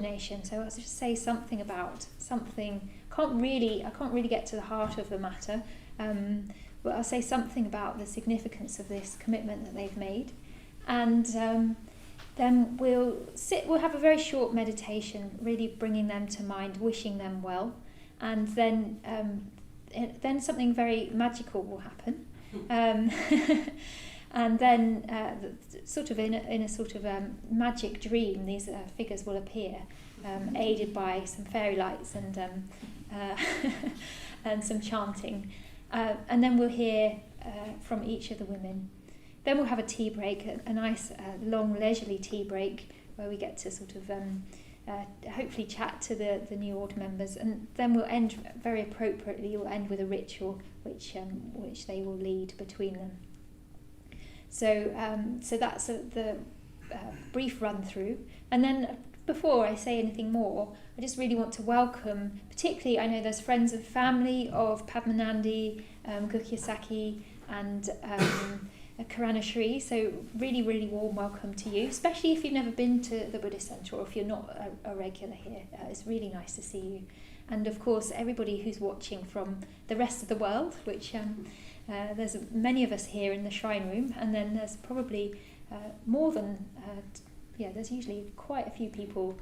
ordination. So I'll just say something about something. I can't really get to the heart of the matter, but I'll say something about the significance of this commitment that they've made, and then we'll have a very short meditation, really bringing them to mind, wishing them well, and then something very magical will happen. And then, sort of in a sort of magic dream, these figures will appear, aided by some fairy lights and and some chanting. And then we'll hear from each of the women. Then we'll have a tea break, a nice long leisurely tea break, where we get to sort of hopefully chat to the new order members, and then we'll end very appropriately. We'll end with a ritual which they will lead between them. So that's the brief run through, and then before I say anything more, I just really want to welcome, particularly I know there's friends and family of Padmanandi, Guhyasakhi and Kiranasri, so really, really warm welcome to you, especially if you've never been to the Buddhist Centre or if you're not a regular here. It's really nice to see you. And of course, everybody who's watching from the rest of the world, which there's many of us here in the shrine room, and then there's probably more than, there's usually quite a few people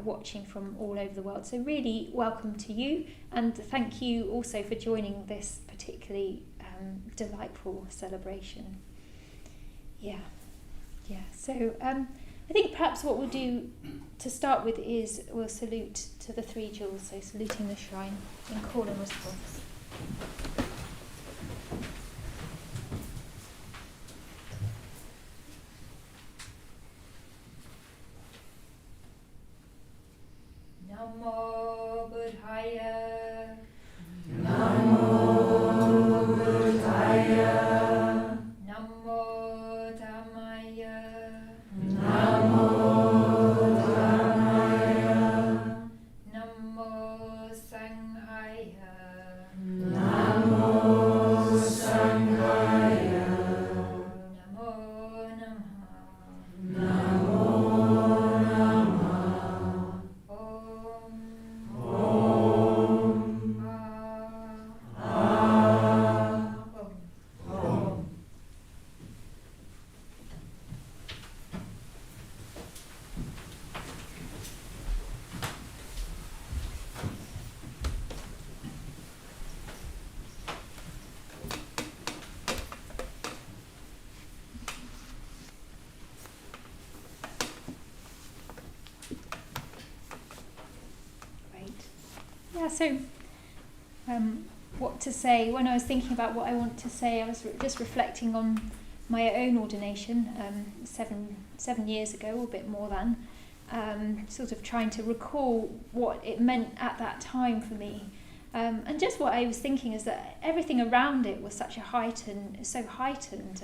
watching from all over the world. So really welcome to you, and thank you also for joining this particularly delightful celebration. So I think perhaps what we'll do to start with is we'll salute to the three jewels, so saluting the shrine in call and response. Namo Buddhaya. Namo Buddhaya. Namo Dhammaya. Namo Dhammaya. Namo Sanghaya. Namo Sanghaya. Namo Namaha. Namo Namaha. So what to say? When I was thinking about what I want to say, I was just reflecting on my own ordination 7 years ago, or a bit more than, sort of trying to recall what it meant at that time for me. And just what I was thinking is that everything around it was so heightened.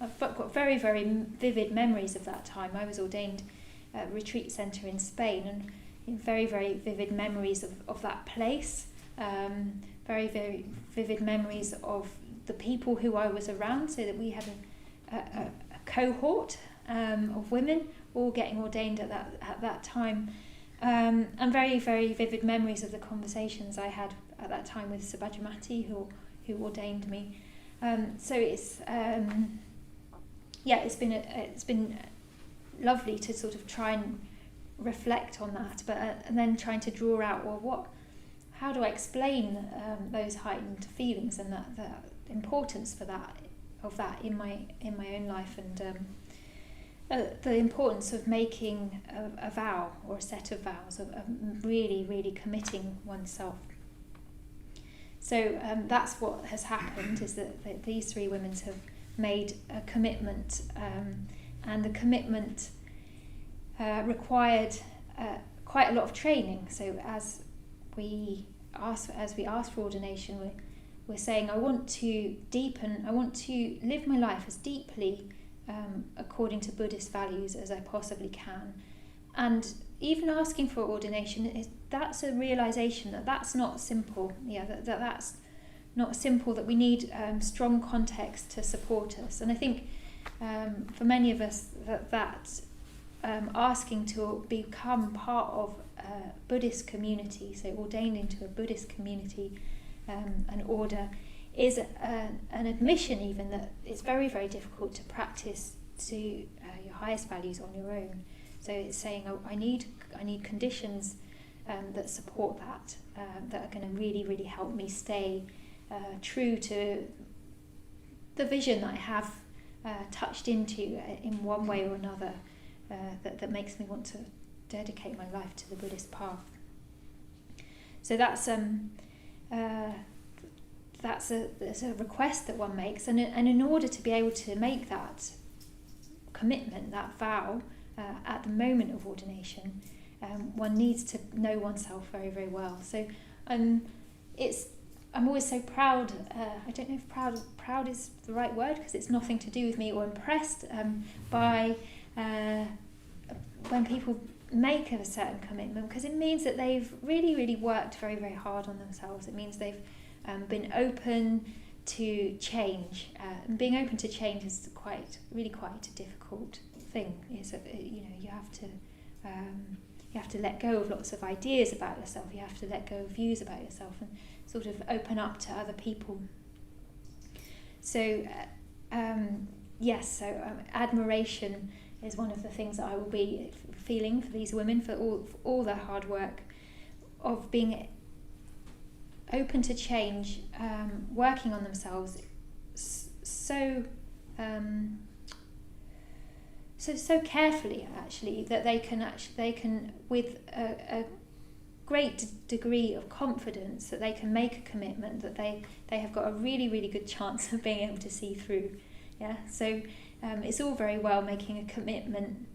I've got very, very vivid memories of that time. I was ordained at a retreat centre in Spain, and very, very vivid memories of that place, very, very vivid memories of the people who I was around, so that we had a cohort of women all getting ordained at that time, and very, very vivid memories of the conversations I had at that time with Padmanandi, who ordained me. So it's been lovely to sort of try and reflect on that, but and then trying to draw out, how do I explain those heightened feelings and the importance of that in my own life, and the importance of making a vow or a set of vows, of really, really committing oneself. So that's what has happened, is that these three women have made a commitment, and the commitment required quite a lot of training. So as we ask for ordination, we're saying, I want to live my life as deeply according to Buddhist values as I possibly can. And even asking for ordination, that's a realization that that's not simple. That's not simple, that we need strong context to support us. And I think for many of us that asking to become part of a Buddhist community, so ordained into a Buddhist community, an order, is an admission even that it's very, very difficult to practice to your highest values on your own. So it's saying, I need conditions that support that, that are going to really, really help me stay true to the vision that I have touched into in one way or another, that makes me want to dedicate my life to the Buddhist path. So that's a request that one makes, and in order to be able to make that commitment, that vow, at the moment of ordination, one needs to know oneself very, very well. So I'm always so proud. I don't know if proud is the right word, because it's nothing to do with me, or impressed by when people make a certain commitment, because it means that they've really, really worked very, very hard on themselves. It means they've been open to change, and being open to change is really quite a difficult thing. You have to let go of lots of ideas about yourself. You have to let go of views about yourself and sort of open up to other people. So admiration is one of the things that I will be feeling for these women, for all their hard work of being open to change, working on themselves so carefully, actually, that they can with a great degree of confidence, that they can make a commitment that they have got a really, really good chance of being able to see through. Yeah, so it's all very well making a commitment.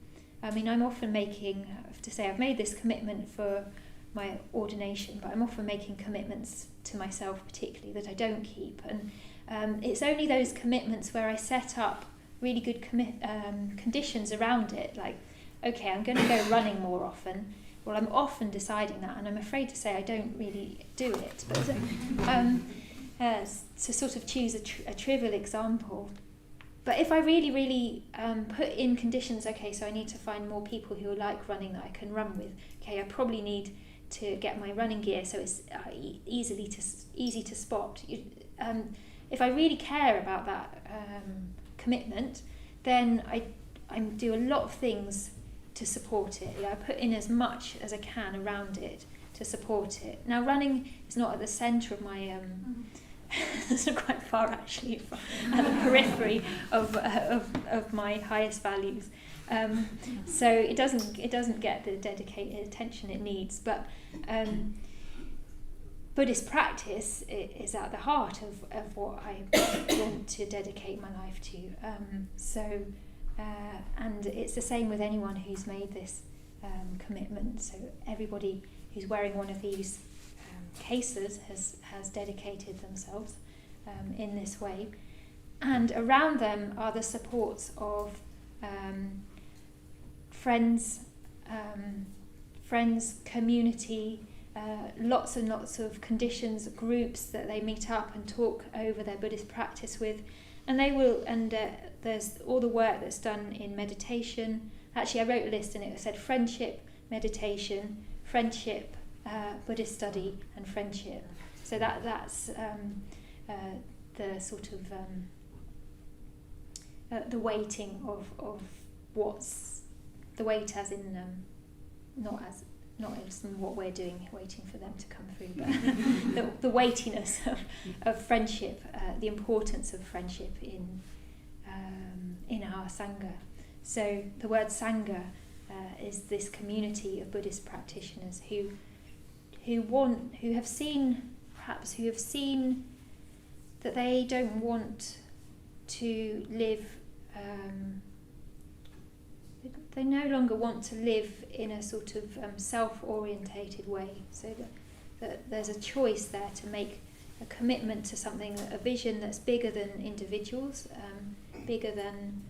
I mean, I have to say I've made this commitment for my ordination, but I'm often making commitments to myself particularly that I don't keep, and it's only those commitments where I set up really good conditions around it, like, okay, I'm going to go running more often. Well, I'm often deciding that, and I'm afraid to say I don't really do it, but to sort of choose a trivial example. But if I really, really put in conditions, okay, so I need to find more people who like running that I can run with. Okay, I probably need to get my running gear so it's easy to spot. If I really care about that commitment, then I do a lot of things to support it. I put in as much as I can around it to support it. Now, running is not at the centre of my it's quite far, actually, at the periphery of my highest values. So it doesn't get the dedicated attention it needs. But Buddhist practice is at the heart of what I want to dedicate my life to. And it's the same with anyone who's made this commitment. So everybody who's wearing one of these cases has dedicated themselves in this way, and around them are the supports of friends, community, lots and lots of conditions, groups that they meet up and talk over their Buddhist practice with, and they will. And there's all the work that's done in meditation. Actually, I wrote a list and it said friendship, meditation, friendship, Buddhist study, and friendship. So that's the sort of the weighting of what's the weight, as in not as in what we're doing, waiting for them to come through, but the weightiness of friendship, the importance of friendship in our Sangha. So the word Sangha is this community of Buddhist practitioners who have seen that they don't want to live. They no longer want to live in a sort of self-orientated way. So that there's a choice there to make a commitment to something, a vision that's bigger than individuals, bigger than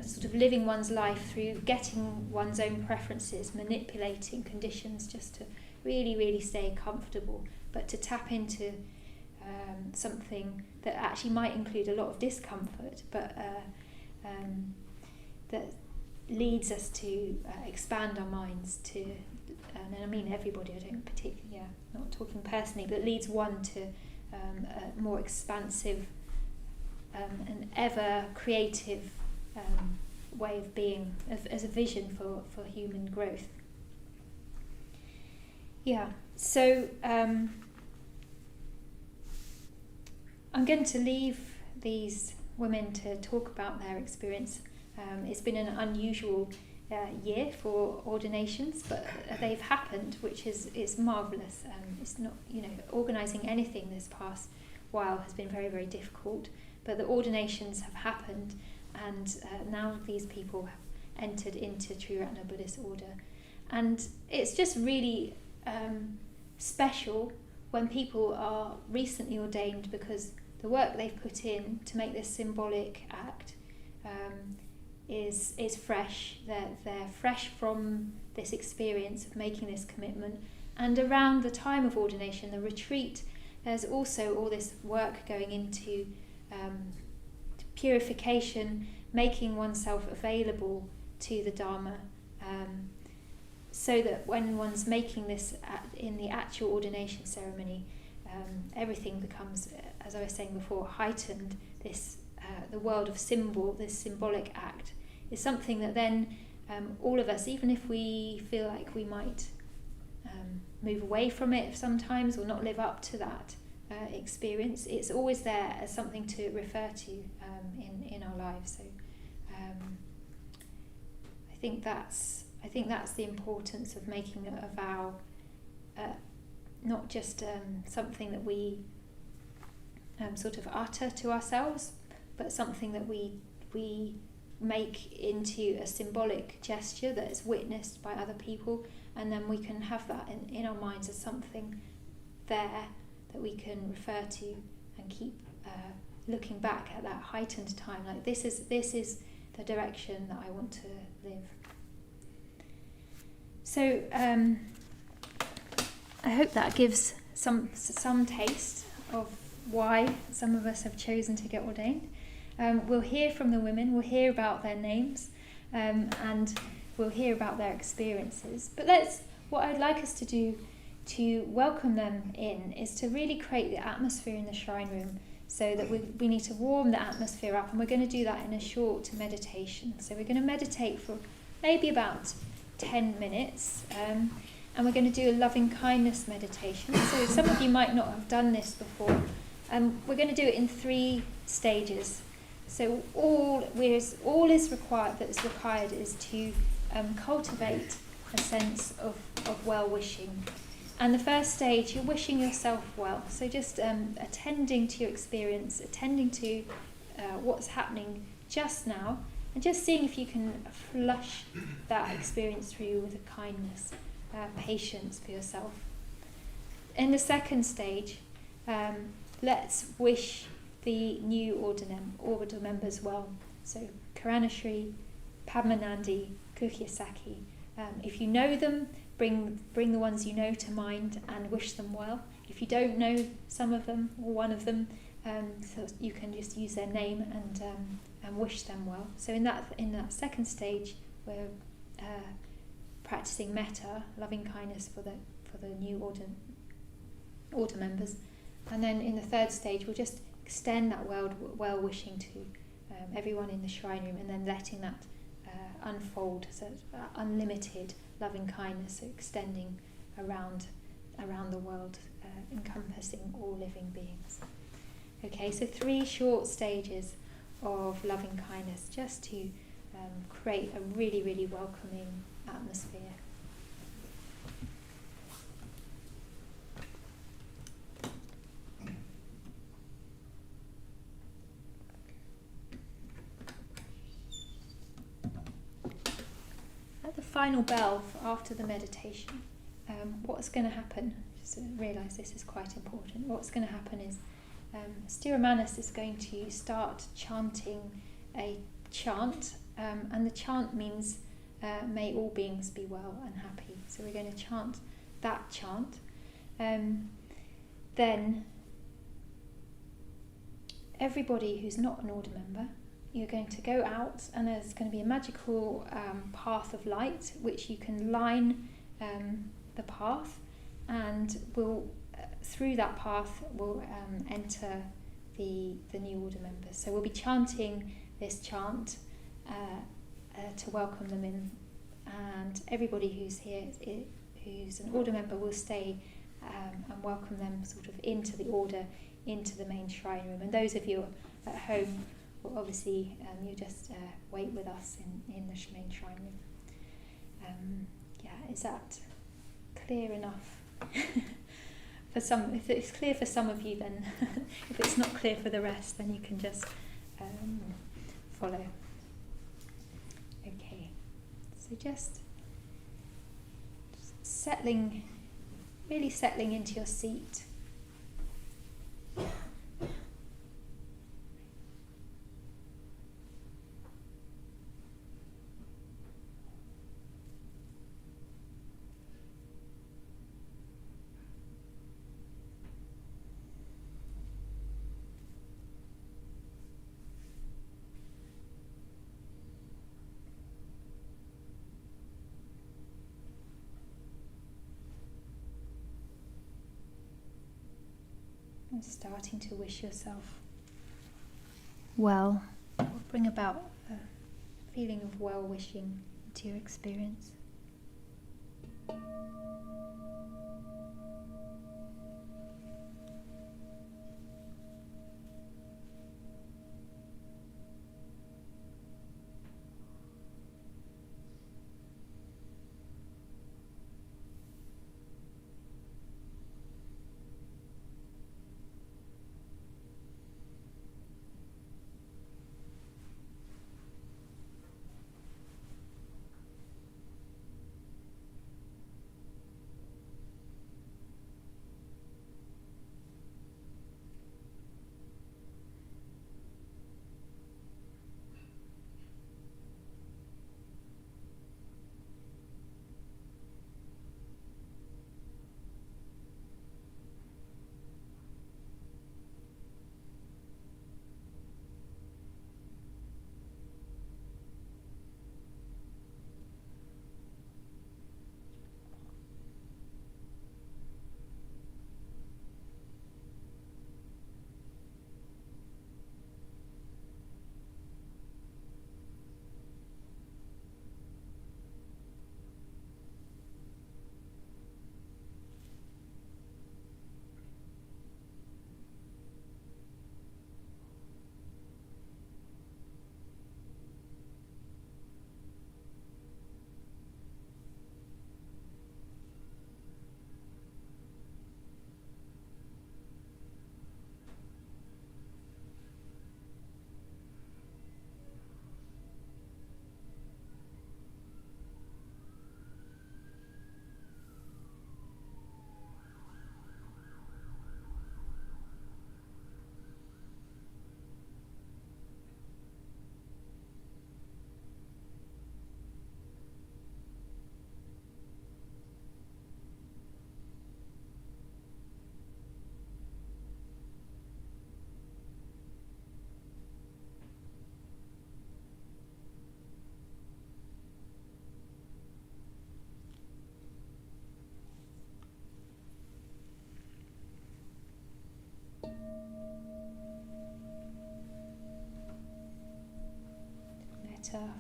sort of living one's life through getting one's own preferences, manipulating conditions just to really, really stay comfortable, but to tap into something that actually might include a lot of discomfort, but that leads us to expand our minds to, and I mean everybody, I don't particularly, not talking personally, but leads one to a more expansive and ever creative way of being, as a vision for human growth. So I'm going to leave these women to talk about their experience. It's been an unusual year for ordinations, but they've happened, which is marvellous. It's not, organising anything this past while has been very, very difficult, but the ordinations have happened, and now these people have entered into Triratna Buddhist Order. And it's just really special when people are recently ordained, because the work they've put in to make this symbolic act is fresh. They're fresh from this experience of making this commitment. And around the time of ordination, the retreat, there's also all this work going into purification, making oneself available to the Dharma, so that when one's making this in the actual ordination ceremony, everything becomes, as I was saying before, heightened. This the world of symbol, this symbolic act, is something that then all of us, even if we feel like we might move away from it sometimes or not live up to that experience, it's always there as something to refer to in our lives. So I think that's the importance of making a vow, not just something that we sort of utter to ourselves, but something that we make into a symbolic gesture that is witnessed by other people, and then we can have that in our minds as something there that we can refer to and keep looking back at that heightened time, like this is the direction that I want to live. So I hope that gives some taste of why some of us have chosen to get ordained. We'll hear from the women, we'll hear about their names, and we'll hear about their experiences. But what I'd like us to do to welcome them in is to really create the atmosphere in the shrine room, so that we need to warm the atmosphere up, and we're going to do that in a short meditation. So we're going to meditate for maybe about 10 minutes, and we're going to do a loving kindness meditation. So some of you might not have done this before. We're going to do it in 3 stages. So all is required that is required is to cultivate a sense of well-wishing. And the first stage, you're wishing yourself well. So just attending to your experience, attending to what's happening just now, and just seeing if you can flush that experience through with a kindness, patience for yourself. In the second stage, let's wish the new order members well. So Kiranasri, Padmanandi, Guhyasakhi. If you know them, bring the ones you know to mind and wish them well. If you don't know some of them or one of them, so you can just use their name and wish them well. So in that second stage, we're practicing metta, loving kindness for the new order members, and then in the third stage, we'll just extend that well-wishing to everyone in the shrine room, and then letting that unfold, so unlimited loving kindness, so extending around the world, encompassing all living beings. Okay, so 3 short stages of loving kindness, just to create a really, really welcoming atmosphere. At the final bell after the meditation, what's going to happen? Just realise this is quite important. What's going to happen is Sthiramanas is going to start chanting a chant, and the chant means may all beings be well and happy. So we're going to chant that chant. Then everybody who's not an order member you're going to go out, and there's going to be a magical path of light which you can line the path, and through that path we'll enter the new order members. So we'll be chanting this chant to welcome them in, and everybody who's here, who's an order member, will stay and welcome them sort of into the order, into the main shrine room. And those of you at home, well, obviously you just wait with us in the main shrine room. Is that clear enough? For some, if it's clear for some of you, then if it's not clear for the rest, then you can just follow. Okay, so just really settling into your seat. And starting to wish yourself well, or bring about a feeling of well-wishing to your experience.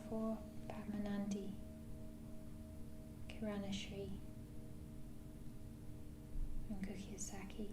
For Padmanandi, Kiranasri and Guhyasakhi.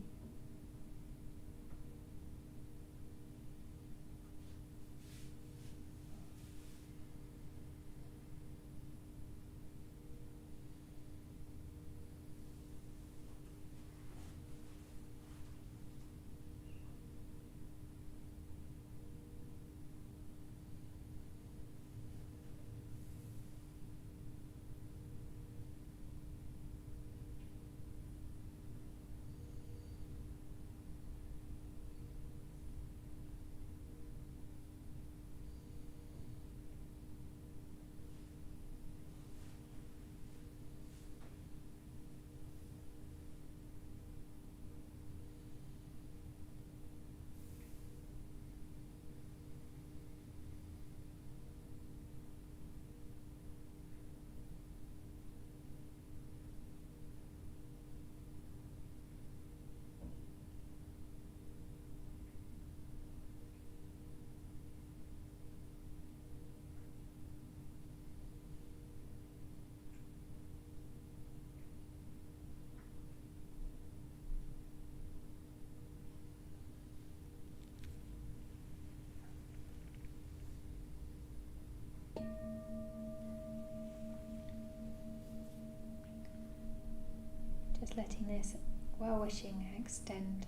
Just letting this well-wishing extend.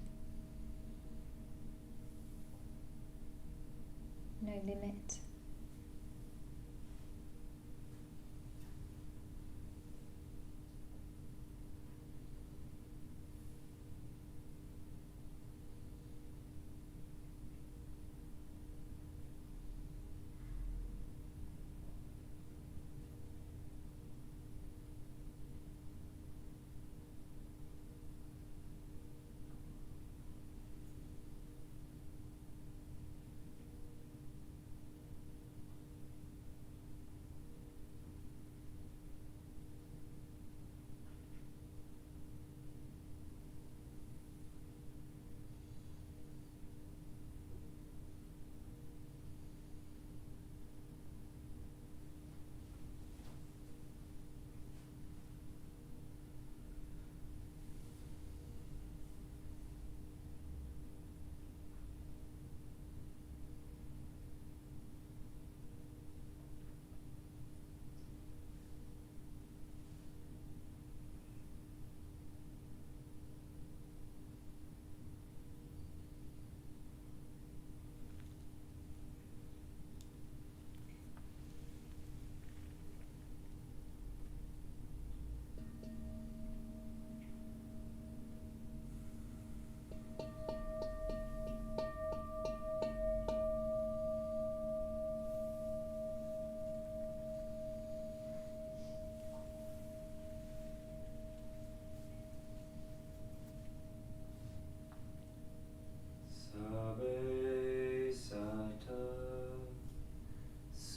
No limit.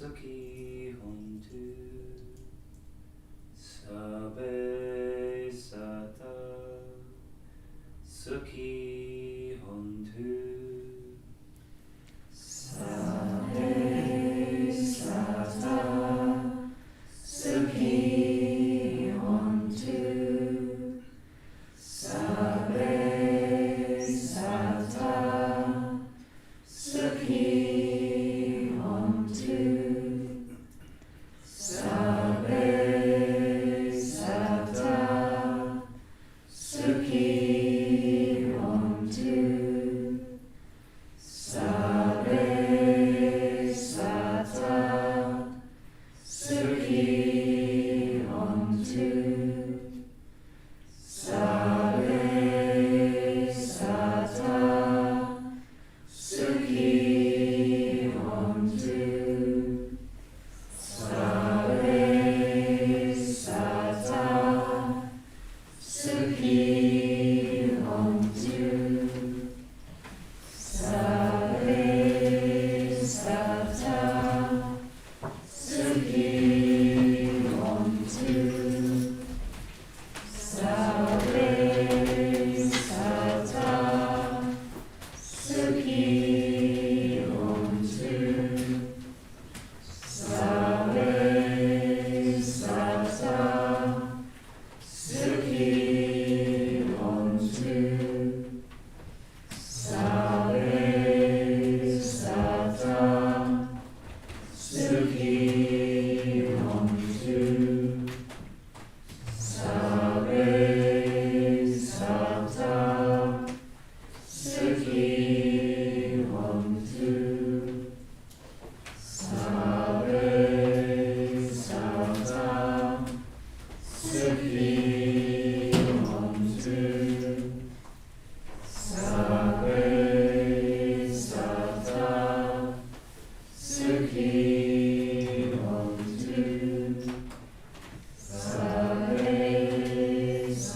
Sukhi hontu, sabe sata, sukhi hontu, sabe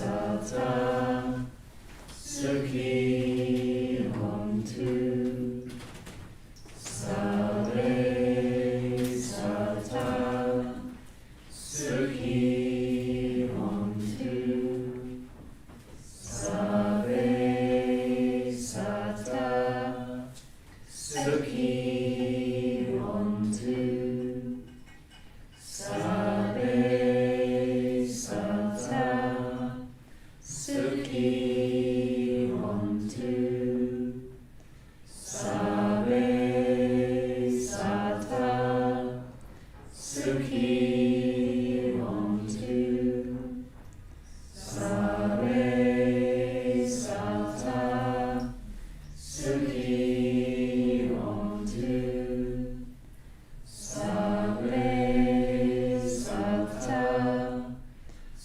sata, sukhi hontu, sabe sata, sukhi hontu.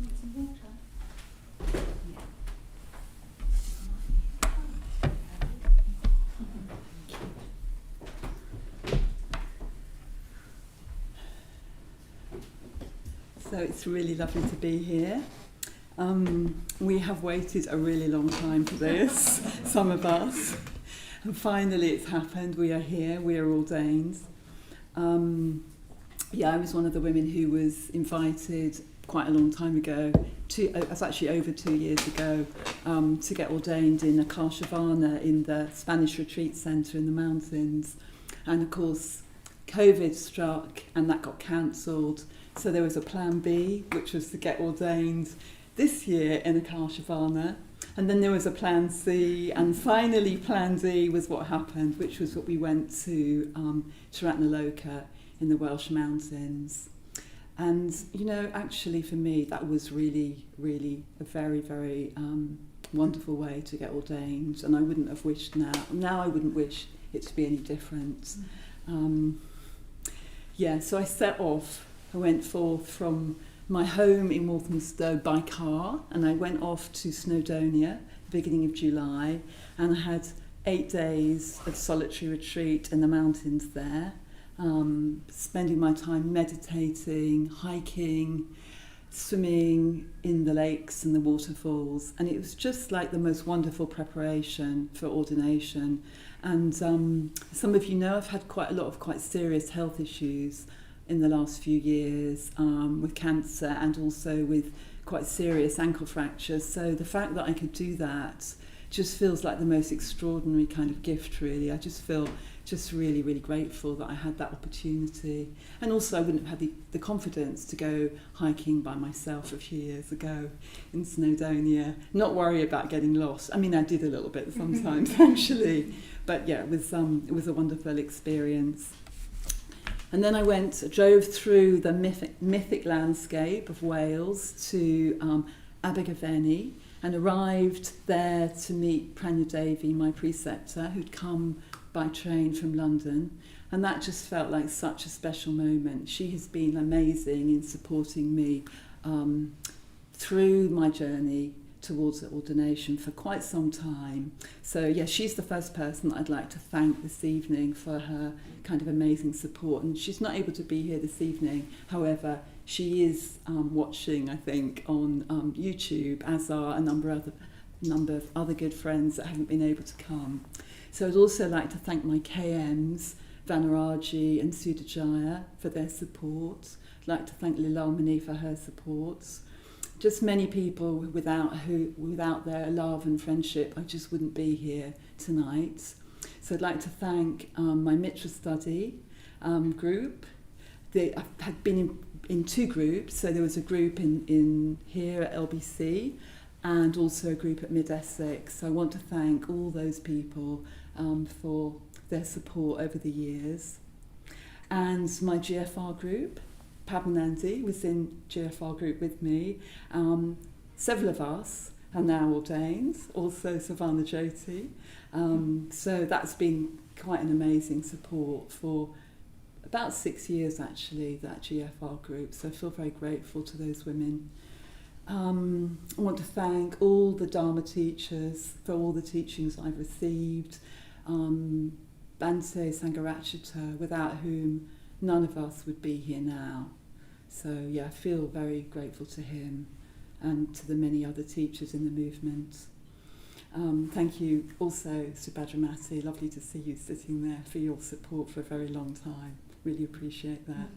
Want some water? So it's really lovely to be here. We have waited a really long time for this, some of us. And finally it's happened. We are here, we are ordained. I was one of the women who was invited quite a long time ago, it was actually over 2 years ago, to get ordained in Akashavana in the Spanish retreat centre in the mountains. And of course, COVID struck and that got cancelled. So there was a plan B, which was to get ordained this year in Akashavana. And then there was a plan C, and finally plan D was what happened, which was what we went to Triratna in the Welsh mountains. And, actually for me, that was really, really a very, very wonderful way to get ordained. And I wouldn't have wished now I wouldn't wish it to be any different. So I set off. I went forth from my home in Walthamstow by car, and I went off to Snowdonia, beginning of July, and I had 8 days of solitary retreat in the mountains there, spending my time meditating, hiking, swimming in the lakes and the waterfalls, and it was just like the most wonderful preparation for ordination. And some of you know I've had quite a lot of quite serious health issues in the last few years, with cancer and also with quite serious ankle fractures. So the fact that I could do that just feels like the most extraordinary kind of gift, really. I just feel just really, really grateful that I had that opportunity. And also I wouldn't have had the confidence to go hiking by myself a few years ago in Snowdonia, not worry about getting lost. I mean, I did a little bit sometimes actually, but yeah, it was a wonderful experience. And then I drove through the mythic landscape of Wales to Abergavenny, and arrived there to meet Pranyadevi, my preceptor, who'd come by train from London. And that just felt like such a special moment. She has been amazing in supporting me through my journey towards ordination for quite some time. So she's the first person that I'd like to thank this evening for her kind of amazing support. And she's not able to be here this evening. However, she is watching, I think, on YouTube, as are a number of other good friends that haven't been able to come. So I'd also like to thank my KMs, Vanaraji and Sudajaya, for their support. I'd like to thank Lilamani for her support. Just many people without their love and friendship, I just wouldn't be here tonight. So I'd like to thank my Mitra Study group. I had been in 2 groups, so there was a group in here at LBC and also a group at Mid-Essex. So I want to thank all those people for their support over the years. And my GFR group, Padmanandi was in GFR group with me. Several of us are now ordained, also Savannah Jyoti. So that's been quite an amazing support for about 6 years actually, that GFR group. So I feel very grateful to those women. I want to thank all the Dharma teachers for all the teachings I've received. Bhante Sangharachita, without whom none of us would be here now. So I feel very grateful to him and to the many other teachers in the movement. Thank you also, Subhadramati, lovely to see you sitting there, for your support for a very long time. Really appreciate that.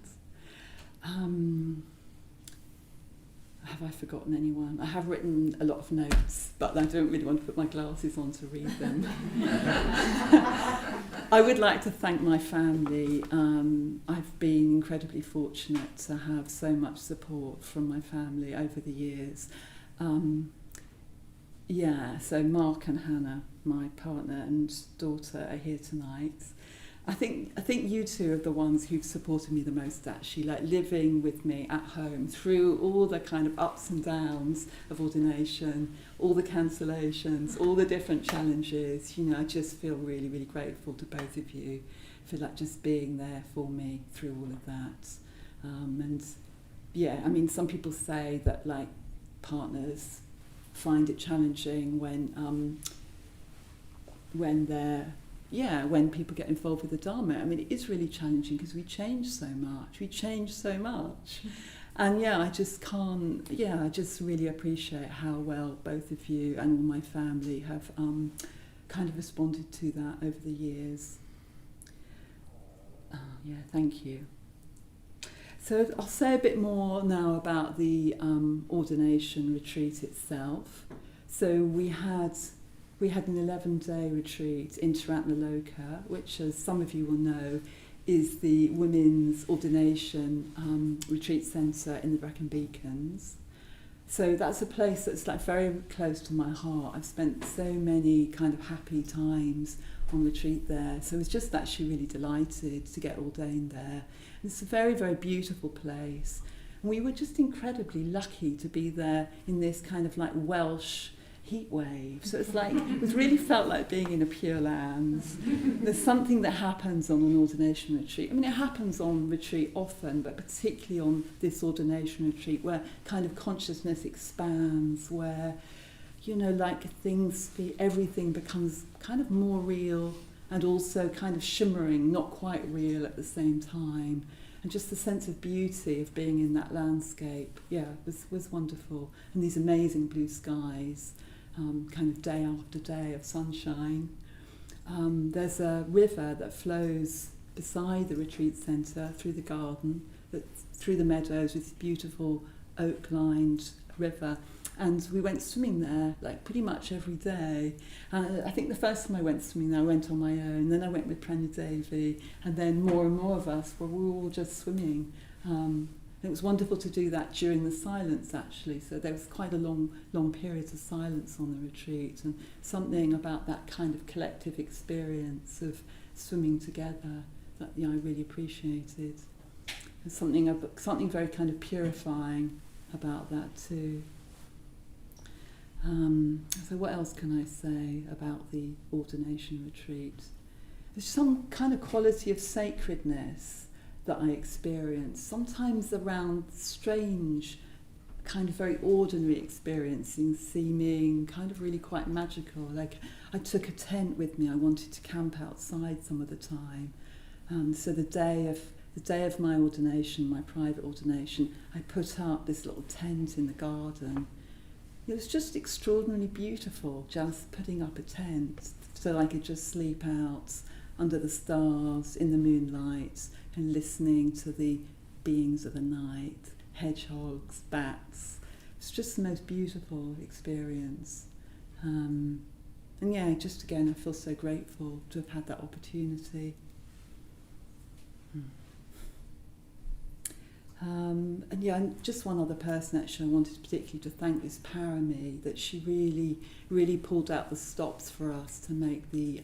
Have I forgotten anyone? I have written a lot of notes, but I don't really want to put my glasses on to read them. I would like to thank my family. I've been incredibly fortunate to have so much support from my family over the years. So Mark and Hannah, my partner and daughter, are here tonight. I think you two are the ones who've supported me the most, actually, like living with me at home through all the kind of ups and downs of ordination, all the cancellations, all the different challenges. I just feel really, really grateful to both of you for just being there for me through all of that. Some people say that partners find it challenging when people get involved with the Dharma. I mean, it is really challenging because we change so much. And I just really appreciate how well both of you and all my family have kind of responded to that over the years. Thank you. So I'll say a bit more now about the Ordination Retreat itself. So we had an 11-day retreat in Triratna, which, as some of you will know, is the Women's Ordination Retreat Centre in the Brecon Beacons. So that's a place that's like very close to my heart. I've spent so many kind of happy times on retreat there. So I was just actually really delighted to get ordained there. And it's a very, very beautiful place. And we were just incredibly lucky to be there in this kind of like Welsh heat wave. So it's like, it really felt like being in a Pure Land. There's something that happens on an ordination retreat. I mean, it happens on retreat often, but particularly on this ordination retreat where kind of consciousness expands, where, everything becomes kind of more real and also kind of shimmering, not quite real at the same time. And just the sense of beauty of being in that landscape, was wonderful. And these amazing blue skies. Kind of day after day of sunshine. There's a river that flows beside the retreat centre through the garden, through the meadows, with this beautiful oak-lined river. And we went swimming there like pretty much every day. I think the first time I went swimming there, I went on my own. Then I went with Pranya Devi, and then more and more of us were all just swimming. It was wonderful to do that during the silence, actually. So there was quite a long period of silence on the retreat, and something about that kind of collective experience of swimming together that I really appreciated. There's something very kind of purifying about that too. So what else can I say about the ordination retreat? There's some kind of quality of sacredness that I experience, sometimes around strange, kind of very ordinary experiencing, seeming kind of really quite magical. Like I took a tent with me, I wanted to camp outside some of the time. So the day of my ordination, my private ordination, I put up this little tent in the garden. It was just extraordinarily beautiful, just putting up a tent so I could just sleep out under the stars, in the moonlight, and listening to the beings of the night, hedgehogs, bats. It's just the most beautiful experience. Just again, I feel so grateful to have had that opportunity. And just one other person actually I wanted particularly to thank is Parami, that she really pulled out the stops for us to make the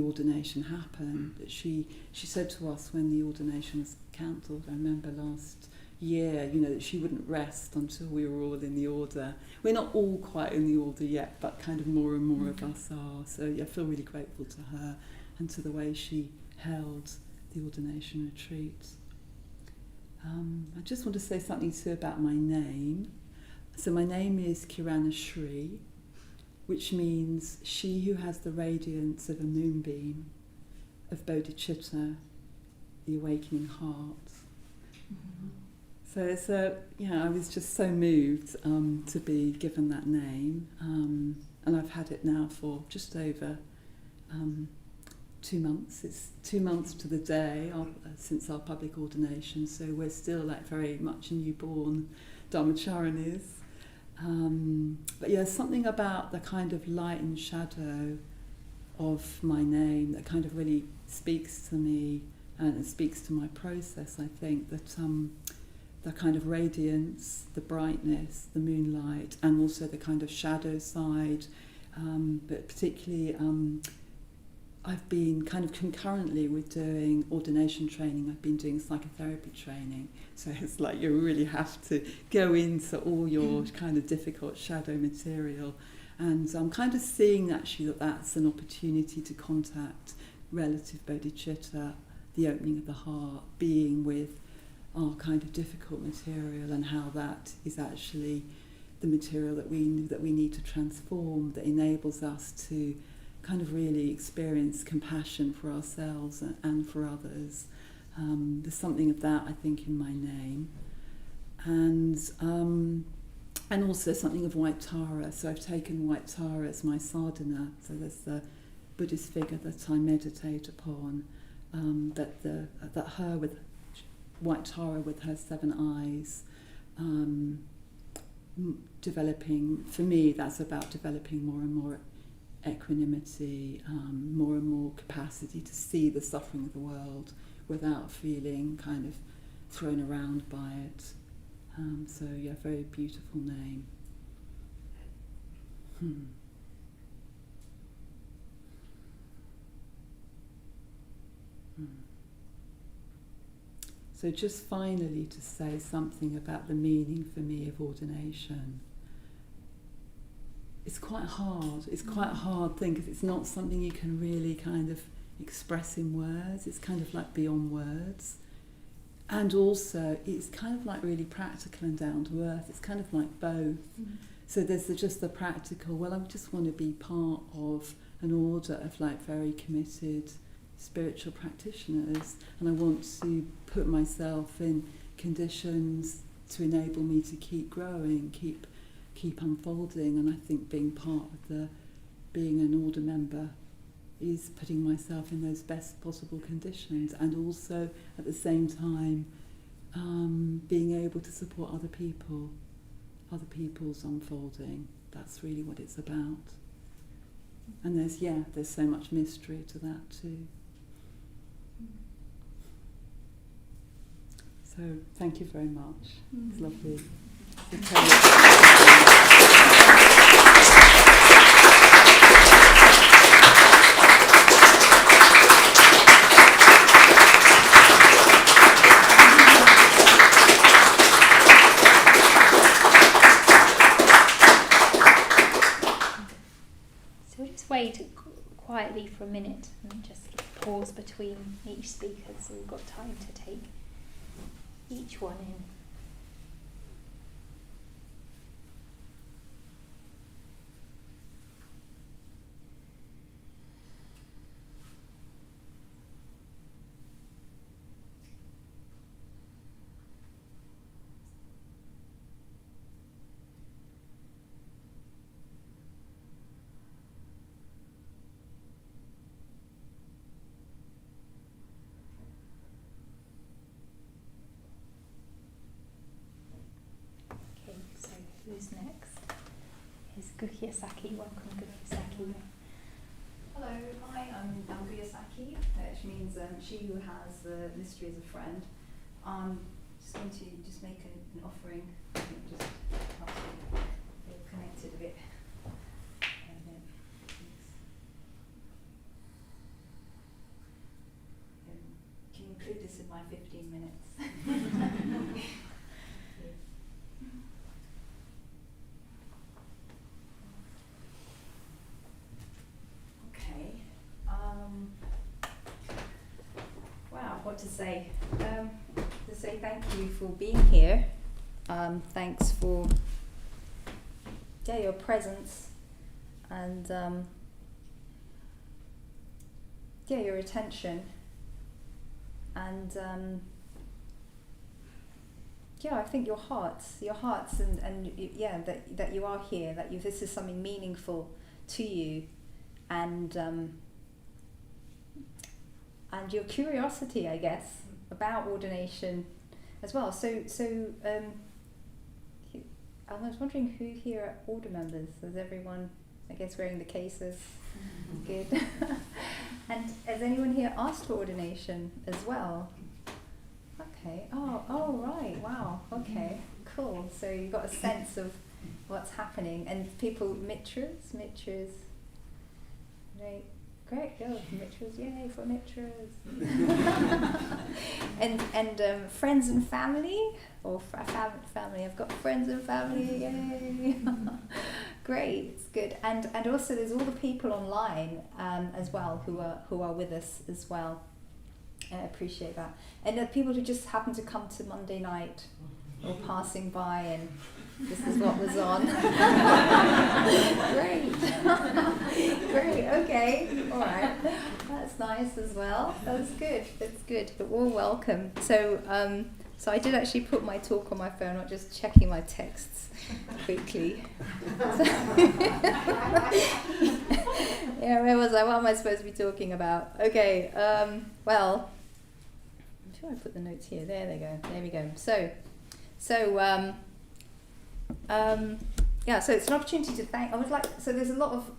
ordination happen. That she said to us when the ordination was cancelled, I remember last year, that she wouldn't rest until we were all in the order. We're not all quite in the order yet, but kind of more and more of us are. So I feel really grateful to her and to the way she held the ordination retreat. I just want to say something too about my name. So my name is Kiranasri, which means she who has the radiance of a moonbeam, of bodhicitta, the awakening heart. Mm-hmm. So it's I was just so moved to be given that name, and I've had it now for just over 2 months. It's 2 months to the day since our public ordination, so we're still like very much newborn Dharmacharinis. But something about the kind of light and shadow of my name that kind of really speaks to me and it speaks to my process. I think that the kind of radiance, the brightness, the moonlight, and also the kind of shadow side, but particularly I've been kind of concurrently with doing ordination training, I've been doing psychotherapy training. So it's like you really have to go into all your kind of difficult shadow material. And I'm kind of seeing actually that that's an opportunity to contact relative bodhicitta, the opening of the heart, being with our kind of difficult material, and how that is actually the material that we need to transform, that enables us to kind of really experience compassion for ourselves and for others. There's something of that, I think, in my name. And also something of white Tara. So I've taken white Tara as my sadhana. So there's the Buddhist figure that I meditate upon, that her with white Tara with her 7 eyes, developing, for me, that's about developing more and more equanimity, more and more capacity to see the suffering of the world without feeling kind of thrown around by it. So yeah, very beautiful name. So just finally to say something about the meaning for me of ordination. It's quite hard. It's quite a hard thing because it's not something you can really kind of express in words. It's kind of like beyond words. And also it's kind of like really practical and down to earth. It's kind of like both. So there's just the practical, well, I just want to be part of an order of like very committed spiritual practitioners, and I want to put myself in conditions to enable me to keep growing, keep unfolding. And I think being part of being an order member is putting myself in those best possible conditions, and also at the same time being able to support other people's unfolding. That's really what it's about. And there's so much mystery to that too. So thank you very much. It's lovely. So we'll just wait quietly for a minute and just pause between each speaker so we've got time to take each one in. Who's next? Is Guhyasakhi. Welcome, Guhyasakhi. Hello, hi, I'm Guhyasakhi, which means she who has the mystery as a friend. I'm just going to just make an offering, just help you feel connected a bit. Can you include this in my 15 minutes? Wow, what to say? To say thank you for being here. Thanks for your presence and your attention. And I think your hearts, and that you are here, that this is something meaningful to you, and your curiosity, I guess, about ordination as well. So I was wondering who here are order members. Is everyone, I guess, wearing the cases? Good. And has anyone here asked for ordination as well? Okay. Oh, right. Wow. Okay. Cool. So you got a sense of what's happening, and people, mitras, right? Great, go mitras, yay for mitras. and friends and family, or family. I've got friends and family, yay! Great, it's good. And also there's all the people online as well who are with us as well. I appreciate that. And the people who just happen to come to Monday night or passing by, and This is what was on. Great. Great, okay. All right. That's nice as well. That's good. You're all welcome. So I did actually put my talk on my phone, not just checking my texts quickly. Yeah, where was I? What am I supposed to be talking about? Okay, well, I'm sure I put the notes here. There they go. There we go. So it's an opportunity to thank. So there's a lot of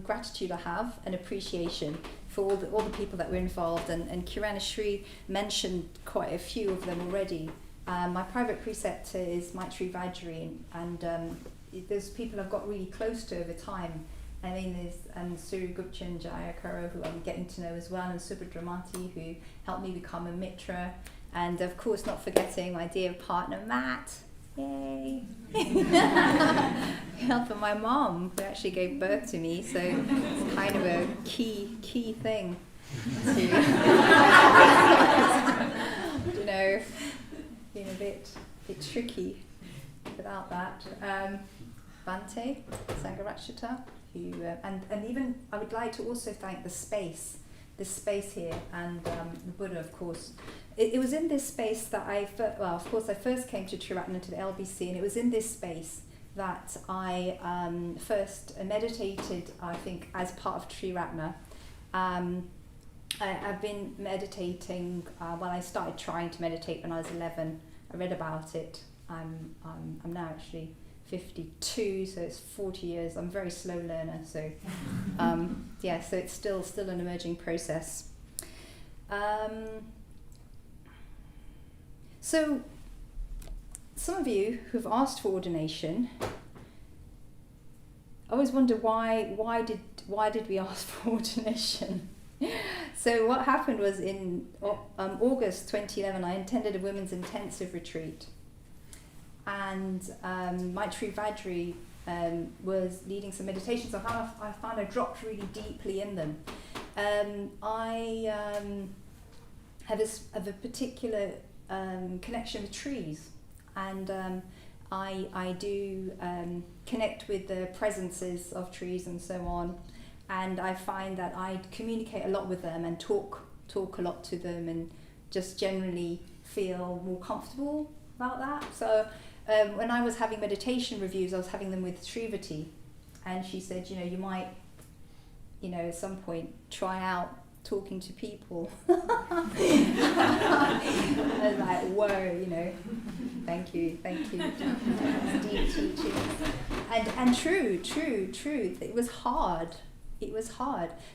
gratitude I have and appreciation for all the people that were involved, and Kiranasri mentioned quite a few of them already. My private preceptor is Maitri Vajri, and there's people I've got really close to over time. I mean, there's Suri Gupchan Jayakaro, who I'm getting to know as well, and Subhadramati, who helped me become a mitra, and of course not forgetting my dear partner Matt. Yay! Helping my mom, who actually gave birth to me, so it's kind of a key thing to, you know, being a bit tricky without that. Bhante Sangharachita, who and even I would like to also thank this space here, and the Buddha, of course. It was in this space that I first came to Triratna, to the LBC, and it was in this space that I first meditated, I think, as part of Triratna. I've been meditating, I started trying to meditate when I was 11. I read about it. I'm now actually 52, so it's 40 years. I'm a very slow learner, so so it's still an emerging process. So some of you who've asked for ordination, I always wonder why did we ask for ordination? So what happened was in August 2011, I attended a women's intensive retreat, and Maitri Vajri was leading some meditations. I found I dropped really deeply in them. I have a particular connection with trees, and I do connect with the presences of trees and so on, and I find that I communicate a lot with them and talk a lot to them, and just generally feel more comfortable about that. So when I was having meditation reviews, I was having them with Srivati, and she said, you might, at some point try out talking to people. I was like, whoa, thank you. Deep teaching. And true. It was hard.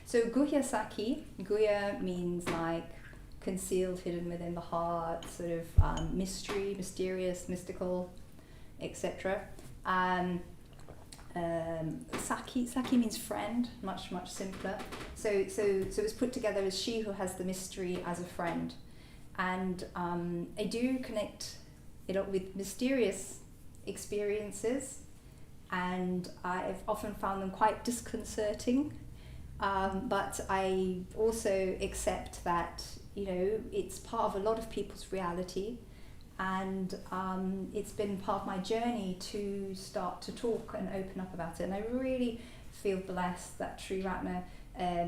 So Guhyasakhi, Guhya means like concealed, hidden within the heart, sort of mystery, mysterious, mystical, etc. Saki means friend, much simpler. So it was put together as she who has the mystery as a friend, and I do connect it up with mysterious experiences, and I've often found them quite disconcerting, but I also accept that it's part of a lot of people's reality. And it's been part of my journey to start to talk and open up about it. And I really feel blessed that Triratna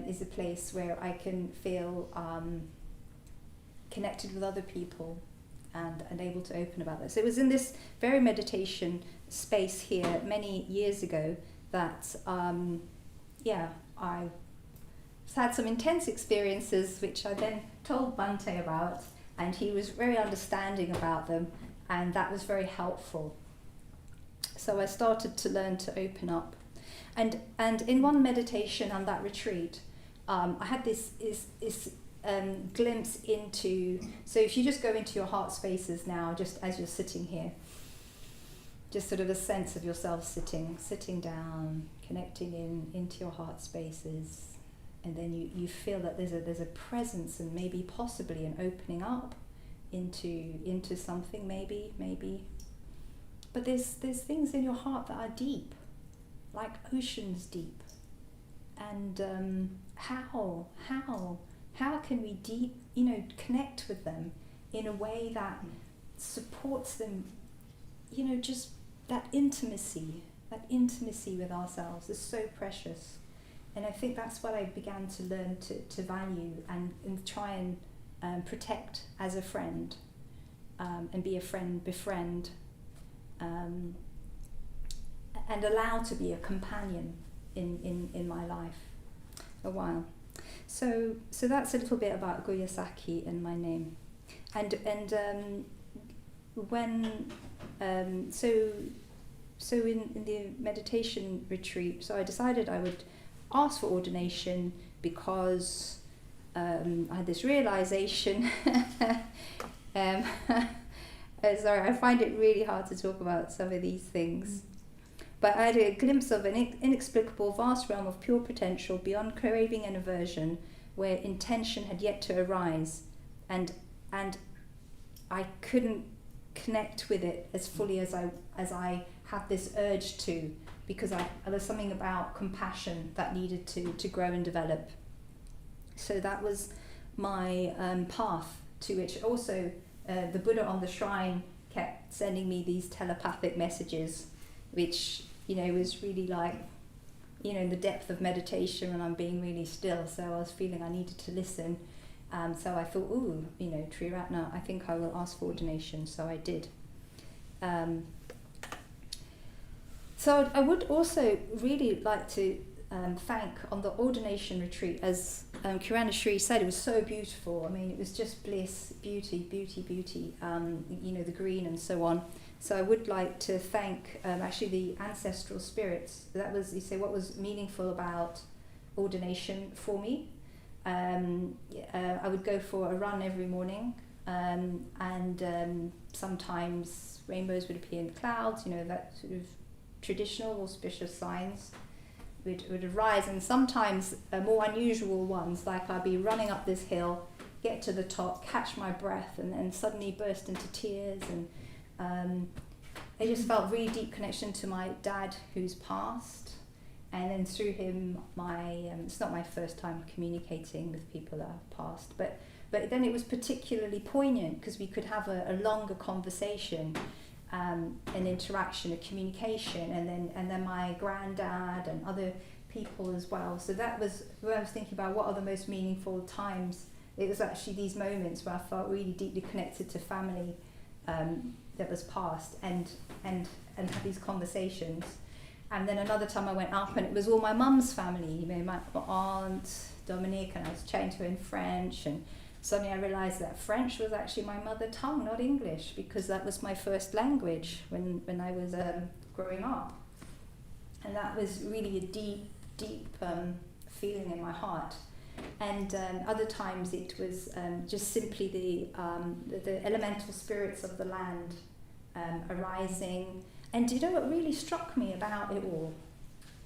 is a place where I can feel connected with other people and able to open about this. So it was in this very meditation space here many years ago that, I had some intense experiences, which I then told Bhante about. And he was very understanding about them, and that was very helpful. So I started to learn to open up. And in one meditation on that retreat, I had this glimpse into, so if you just go into your heart spaces now, just as you're sitting here, just sort of a sense of yourself sitting down, connecting into your heart spaces. And then you feel that there's a presence, and maybe possibly an opening up into something, maybe. But there's things in your heart that are deep, like oceans deep. And how can we connect with them in a way that supports them, just that intimacy with ourselves is so precious. And I think that's what I began to learn to value and try and protect as a friend, and be a friend, befriend, and allow to be a companion in my life a while. So that's a little bit about Guhyasakhi and my name. So in the meditation retreat, so I decided I would ask for ordination because I had this realization. Sorry, I find it really hard to talk about some of these things. But I had a glimpse of an inexplicable vast realm of pure potential beyond craving and aversion, where intention had yet to arise, and I couldn't connect with it as fully as I had this urge to, because there was something about compassion that needed to grow and develop. So that was my path, to which also the Buddha on the shrine kept sending me these telepathic messages, which, was really like, in the depth of meditation when I'm being really still. So I was feeling I needed to listen. So I thought, Triratna, I think I will ask for ordination. So I did. So I would also really like to thank on the Ordination Retreat, as Kiranasri said, it was so beautiful. I mean, it was just bliss, beauty, the green and so on. So I would like to thank actually the ancestral spirits. That was, what was meaningful about ordination for me. I would go for a run every morning, and sometimes rainbows would appear in clouds, that sort of traditional auspicious signs would arise, and sometimes more unusual ones, like I'd be running up this hill, get to the top, catch my breath, and then suddenly burst into tears, and I just felt really deep connection to my dad who's passed, and then through him it's not my first time communicating with people that have passed, but then it was particularly poignant because we could have a longer conversation, an interaction, a communication, and then my granddad and other people as well. So that was when I was thinking about what are the most meaningful times. It was actually these moments where I felt really deeply connected to family that was past, and had these conversations. And then another time I went up and it was all my mum's family, my aunt Dominique, and I was chatting to her in French, and suddenly I realised that French was actually my mother tongue, not English, because that was my first language when I was growing up. And that was really a deep feeling in my heart. And other times it was just simply the elemental spirits of the land arising. And do you know what really struck me about it all?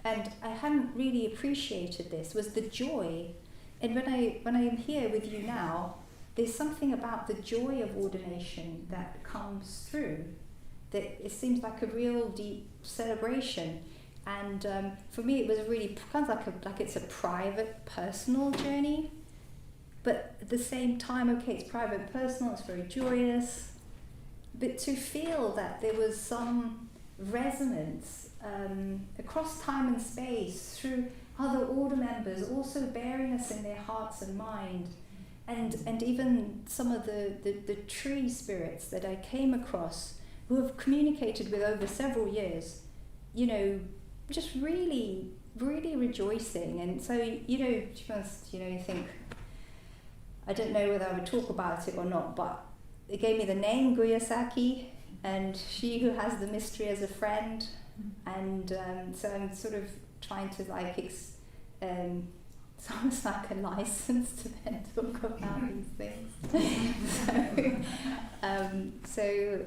And I hadn't really appreciated this, was the joy. And when I am here with you now, there's something about the joy of ordination that comes through, that it seems like a real deep celebration. And for me, it was really kind of like it's a private, personal journey, but at the same time, okay, it's private and personal, it's very joyous, but to feel that there was some resonance across time and space through other order members also bearing us in their hearts and mind, and even some of the tree spirits that I came across who have communicated with over several years, just really, really rejoicing. And so, you think, I don't know whether I would talk about it or not, but it gave me the name Guhyasakhi, and she who has the mystery as a friend. And so I'm sort of trying to it's almost like a license to then talk about these things. So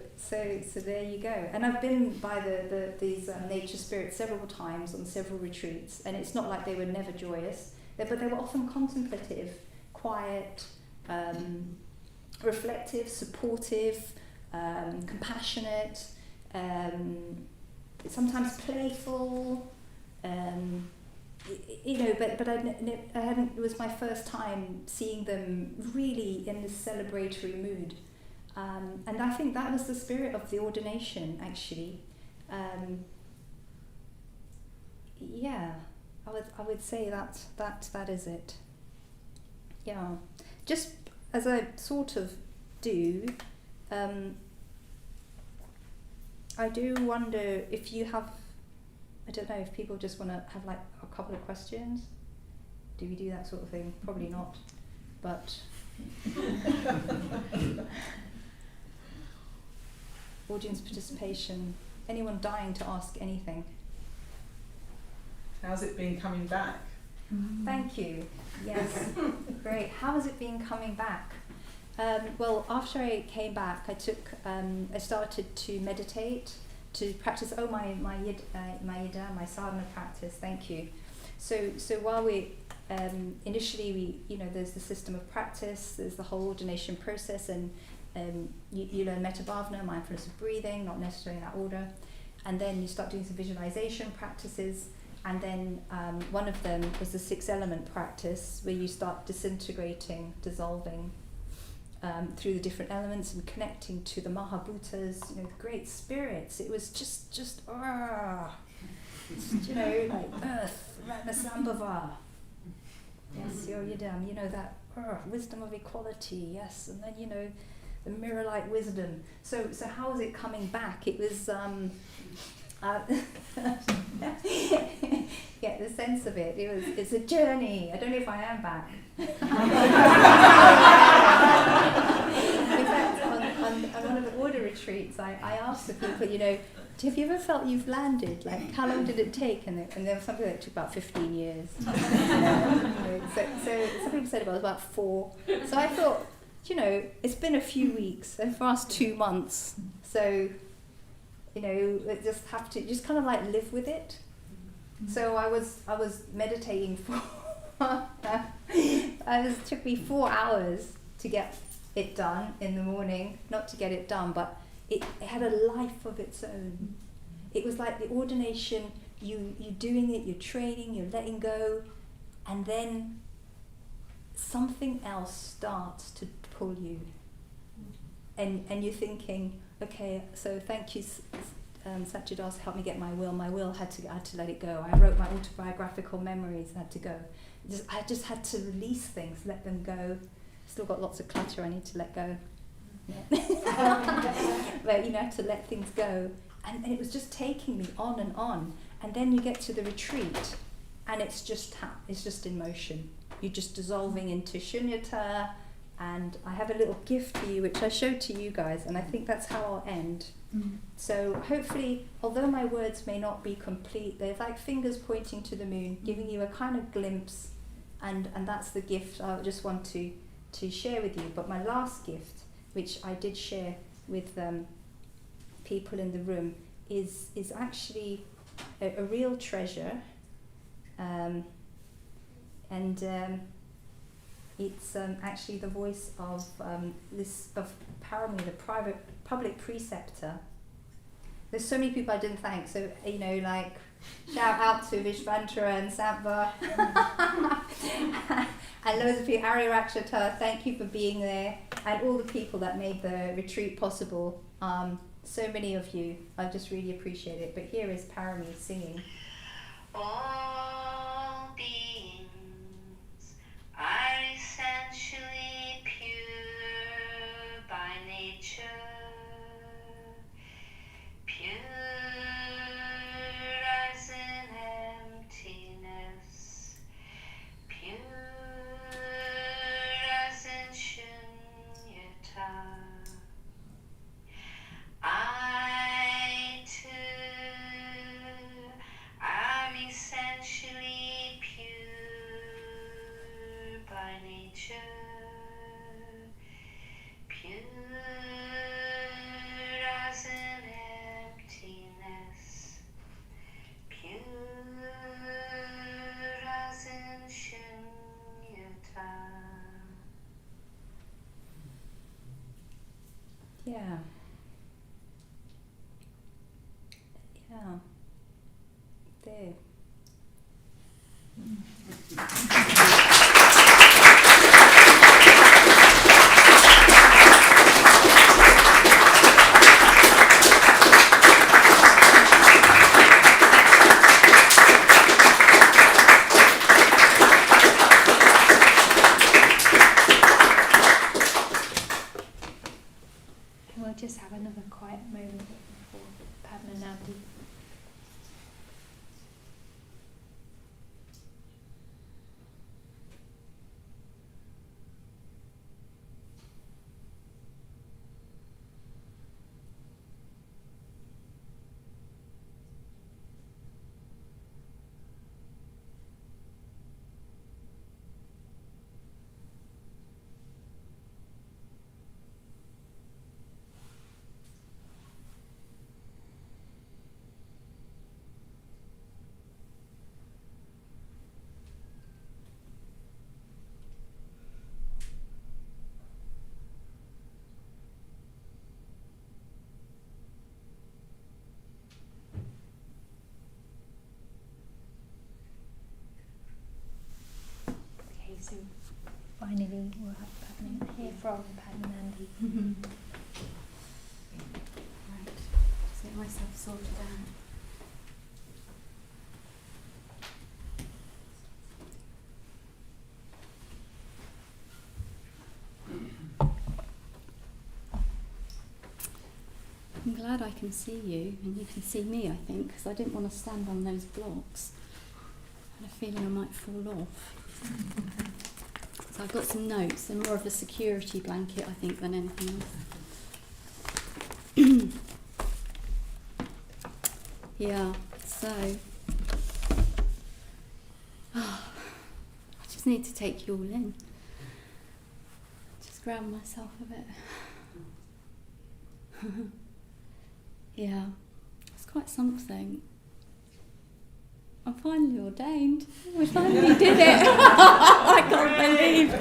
there you go. And I've been by these nature spirits several times on several retreats, and it's not like they were never joyous, but they were often contemplative, quiet, reflective, supportive, compassionate, sometimes playful. But I hadn't. It was my first time seeing them really in this celebratory mood, and I think that was the spirit of the ordination, actually. Yeah, I would say that is it. Yeah, just as I sort of do, I do wonder if you have, I don't know, if people just want to have like a couple of questions. Do we do that sort of thing? Probably not, but audience participation. Anyone dying to ask anything? How's it been coming back? Thank you. Yes, great. How has it been coming back? Well, after I came back, I started to meditate, to practice. Oh, my sadhana practice. Thank you. So while we initially there's the system of practice. There's the whole ordination process, and you learn metta bhavana, mindfulness of breathing, not necessarily in that order, and then you start doing some visualization practices. And then one of them was the 6 element practice, where you start disintegrating, dissolving through the different elements and connecting to the Mahabhutas, the great spirits. It was just like earth, Ratnasambhava. Yes, Yodam, that wisdom of equality, yes, and then the mirror-like wisdom. So how was it coming back? It was get the sense of it. It's a journey. I don't know if I am back. In fact, on one of the order retreats, I asked the people, have you ever felt you've landed? Like, how long did it take? And there was something that took about 15 years. So some people said it was about 4. So I thought, it's been a few weeks, and for us 2 months. So just have to just kind of like live with it. So I was meditating for it took me 4 hours to get it done in the morning. Not to get it done, but it had a life of its own. It was like the ordination, you doing it, you're training, you're letting go, and then something else starts to pull you. And you're thinking, okay, so thank you, Satchidas helped me get my will. My will I had to let it go. I wrote my autobiographical memories, had to go. I just had to release things, let them go. Still got lots of clutter I need to let go. Yeah. But I had to let things go. And it was just taking me on and on. And then you get to the retreat, and it's just in motion. You're just dissolving into shunyata. And I have a little gift for you, which I showed to you guys, and I think that's how I'll end. So hopefully, although my words may not be complete, they're like fingers pointing to the moon, giving you a kind of glimpse, and that's the gift I just want to share with you. But my last gift, which I did share with people in the room, is actually a real treasure, and it's actually the voice of Parami, the public preceptor. There's so many people I didn't thank, so like shout out to Vishvantara and Sampva and loads of people. Arya Rakshata, thank you for being there, and all the people that made the retreat possible. So many of you, I just really appreciate it. But here is Parami singing. All beings are essentially pure by nature, pure as in emptiness, pure as in shunyata. I too am essentially pure by nature, pure as in emptiness, pure as in shunyata. Yeah. Yeah. There. So finally we'll hear from Padmanandi. Right, just get myself sorted out. I'm glad I can see you and you can see me, I think, because I didn't want to stand on those blocks. I had a feeling I might fall off. So I've got some notes. They're more of a security blanket, I think, than anything else. Yeah, so I just need to take you all in. Just ground myself a bit. Yeah, it's quite something. I'm finally ordained. We finally did it. I can't believe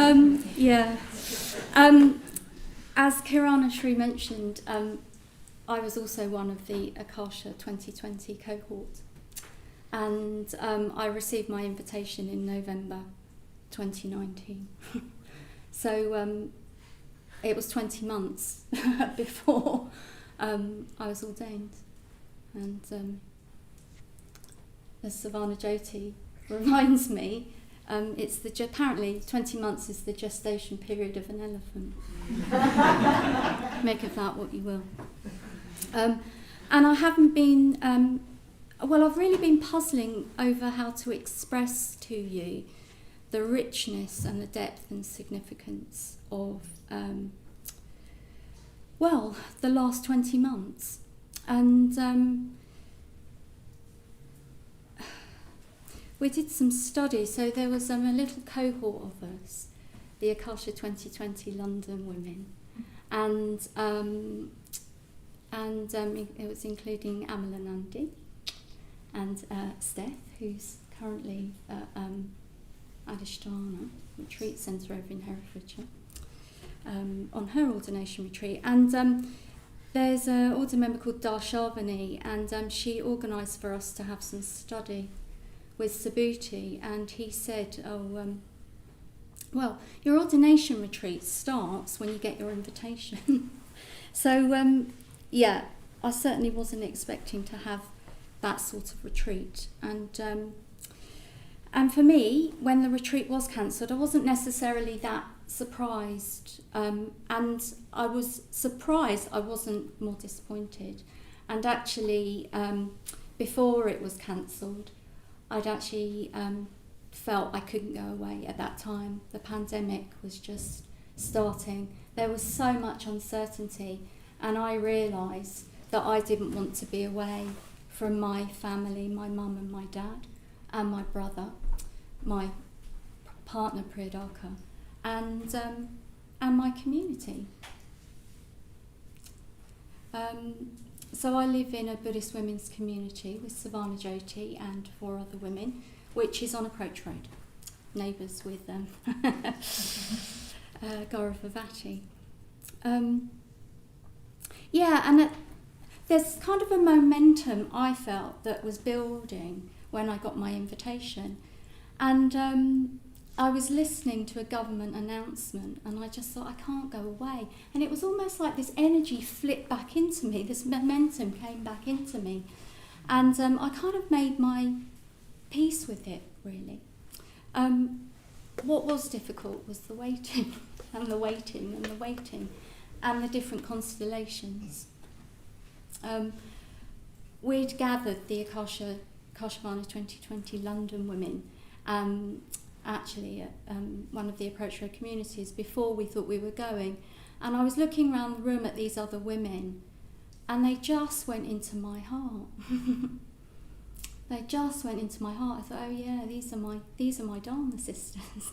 it. Yeah. As Kiranasri mentioned, I was also one of the Akasha 2020 cohort, and I received my invitation in November 2019. So it was 20 months before I was ordained. And as Savannah Jyoti reminds me, it's apparently 20 months is the gestation period of an elephant. Make of that what you will. And I haven't been, I've really been puzzling over how to express to you the richness and the depth and significance of, the last 20 months. And we did some studies. So there was a little cohort of us, the Akasha 2020 London women, and it was including Padmanandi and Steph, who's currently at Adhisthana Retreat Centre over in Herefordshire, on her ordination retreat. And there's an order member called Darshavani, and she organised for us to have some study with Subhuti, and he said, your ordination retreat starts when you get your invitation. So, I certainly wasn't expecting to have that sort of retreat. And for me, when the retreat was cancelled, I wasn't necessarily that surprised, and I was surprised I wasn't more disappointed. And actually, before it was cancelled, I'd actually felt I couldn't go away at that time. The pandemic was just starting. There was so much uncertainty, and I realised that I didn't want to be away from my family, my mum and my dad, and my brother, my partner Priyadarka, and my community. So I live in a Buddhist women's community with Savannah Jyoti and 4 other women, which is on Approach Road, neighbours with Gauravavati. There's kind of a momentum I felt that was building when I got my invitation. And I was listening to a government announcement, and I just thought, I can't go away. And it was almost like this energy flipped back into me, this momentum came back into me. And I kind of made my peace with it, really. What was difficult was the waiting, and the waiting, and the waiting, and the different constellations. We'd gathered the Akasha 2020 London women actually at one of the Approach Road communities before we thought we were going, and I was looking around the room at these other women, and they just went into my heart. They just went into my heart. I thought, oh yeah, these are my Dharma sisters.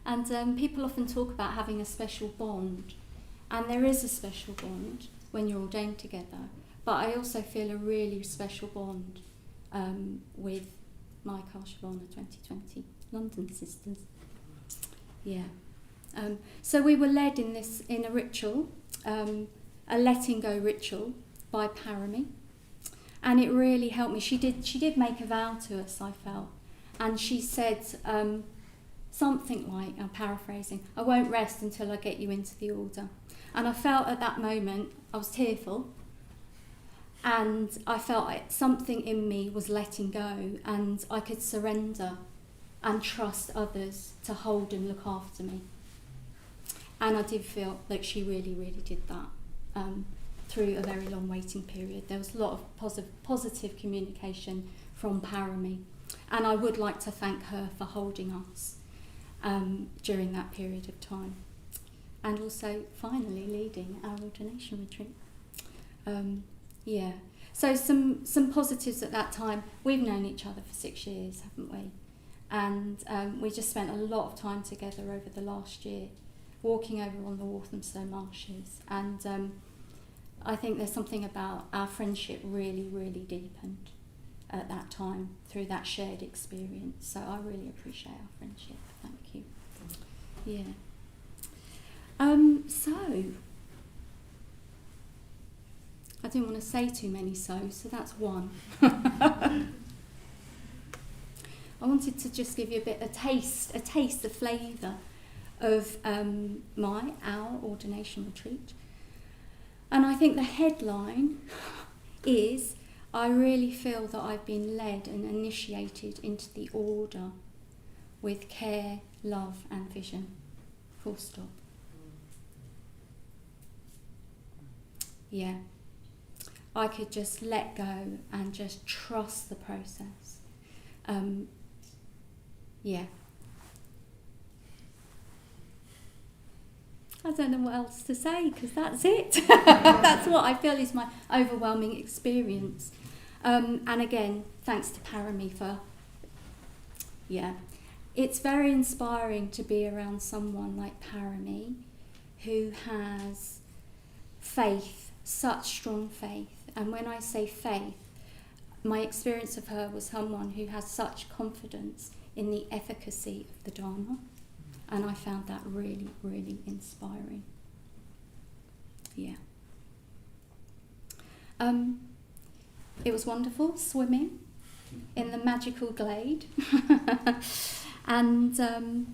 And people often talk about having a special bond, and there is a special bond when you're ordained together, but I also feel a really special bond with my Akasha 2020 London sisters. Yeah. So we were led in a ritual, a letting go ritual by Parami, and it really helped me. She did make a vow to us, I felt, and she said something like, I'm paraphrasing, "I won't rest until I get you into the order." And I felt at that moment, I was tearful, and I felt like something in me was letting go, and I could surrender and trust others to hold and look after me. And I did feel that she really, really did that through a very long waiting period. There was a lot of positive communication from Parami, and I would like to thank her for holding us during that period of time, and also finally leading our ordination retreat. So some positives at that time. We've known each other for 6 years, haven't we? And we just spent a lot of time together over the last year, walking over on the Walthamstow marshes, and I think there's something about our friendship really, really deepened at that time through that shared experience. So I really appreciate our friendship. Thank you. Yeah. So I didn't want to say too many so that's one. I wanted to just give you a taste, a flavour of our ordination retreat. And I think the headline is, I really feel that I've been led and initiated into the order with care, love and vision. Full stop. Yeah. I could just let go and just trust the process. Yeah. I don't know what else to say, because that's it. That's what I feel is my overwhelming experience. And again, thanks to Parami for, it's very inspiring to be around someone like Parami who has faith, such strong faith. And when I say faith, my experience of her was someone who has such confidence in the efficacy of the Dharma. And I found that really, really inspiring. Yeah. It was wonderful swimming in the magical glade. And and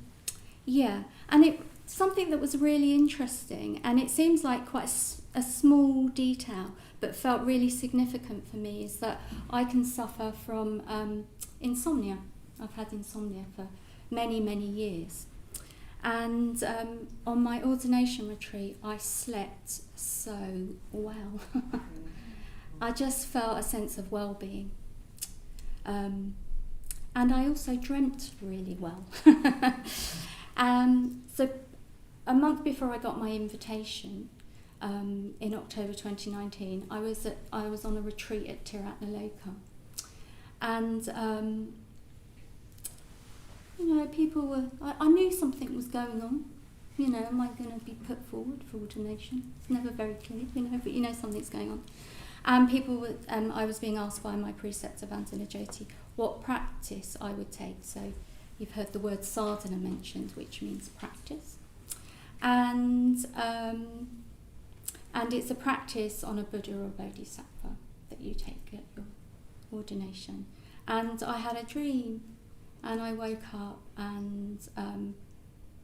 it something that was really interesting, and it seems like quite a small detail, but felt really significant for me, is that I can suffer from insomnia. I've had insomnia for many, many years. And on my ordination retreat, I slept so well. I just felt a sense of well-being. And I also dreamt really well. So a month before I got my invitation, in October 2019, I was on a retreat at Triratna, and people were. I knew something was going on. Am I going to be put forward for ordination? It's never very clear, but something's going on. And people were. I was being asked by my preceptor Vandana Jyoti what practice I would take. So you've heard the word sadhana mentioned, which means practice, and it's a practice on a Buddha or Bodhisattva that you take at your ordination. And I had a dream. And I woke up and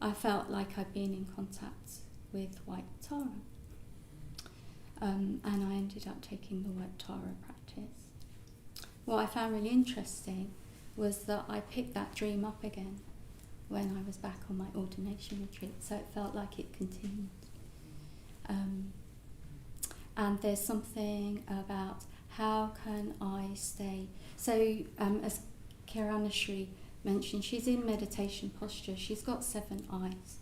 I felt like I'd been in contact with White Tara. And I ended up taking the White Tara practice. What I found really interesting was that I picked that dream up again when I was back on my ordination retreat. So it felt like it continued. And there's something about how can I stay. So as Kiranasri mentioned, she's in meditation posture. She's got 7 eyes.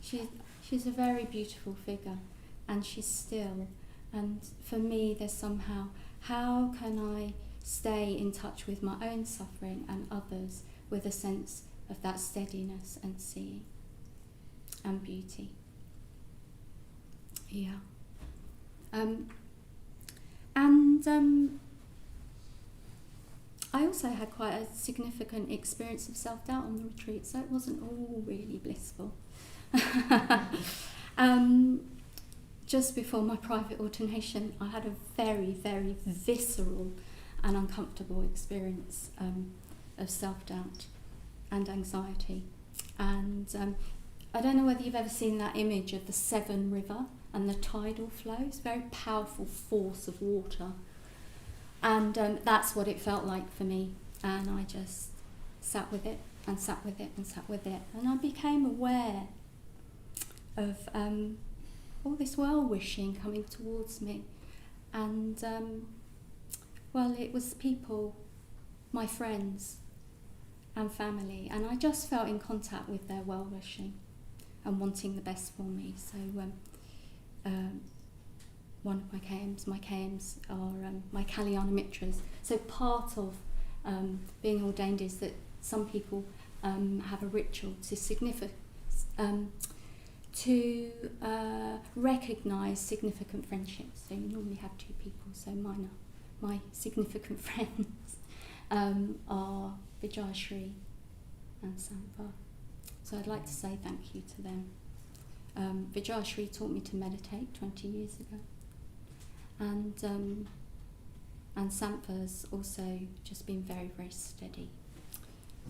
She's a very beautiful figure, and she's still. And for me, there's somehow, how can I stay in touch with my own suffering and others with a sense of that steadiness and seeing and beauty? Yeah. I also had quite a significant experience of self-doubt on the retreat, so it wasn't all really blissful. Just before my private ordination, I had a very, very visceral and uncomfortable experience of self-doubt. and anxiety. And I don't know whether you've ever seen that image of the Severn River and the tidal flow. It's a very powerful force of water. And that's what it felt like for me. And I just sat with it and sat with it and sat with it. And I became aware of all this well-wishing coming towards me. And, well, it was people, my friends and family. And I just felt in contact with their well-wishing and wanting the best for me. So one of my KMs are my Kalyana Mitras. So part of being ordained is that some people have a ritual to recognise significant friendships. So you normally have two people. So mine are my significant friends are Vijayashri and Sampha. So I'd like to say thank you to them. Vijayashri taught me to meditate 20 years ago. And Sampha's also just been very, very steady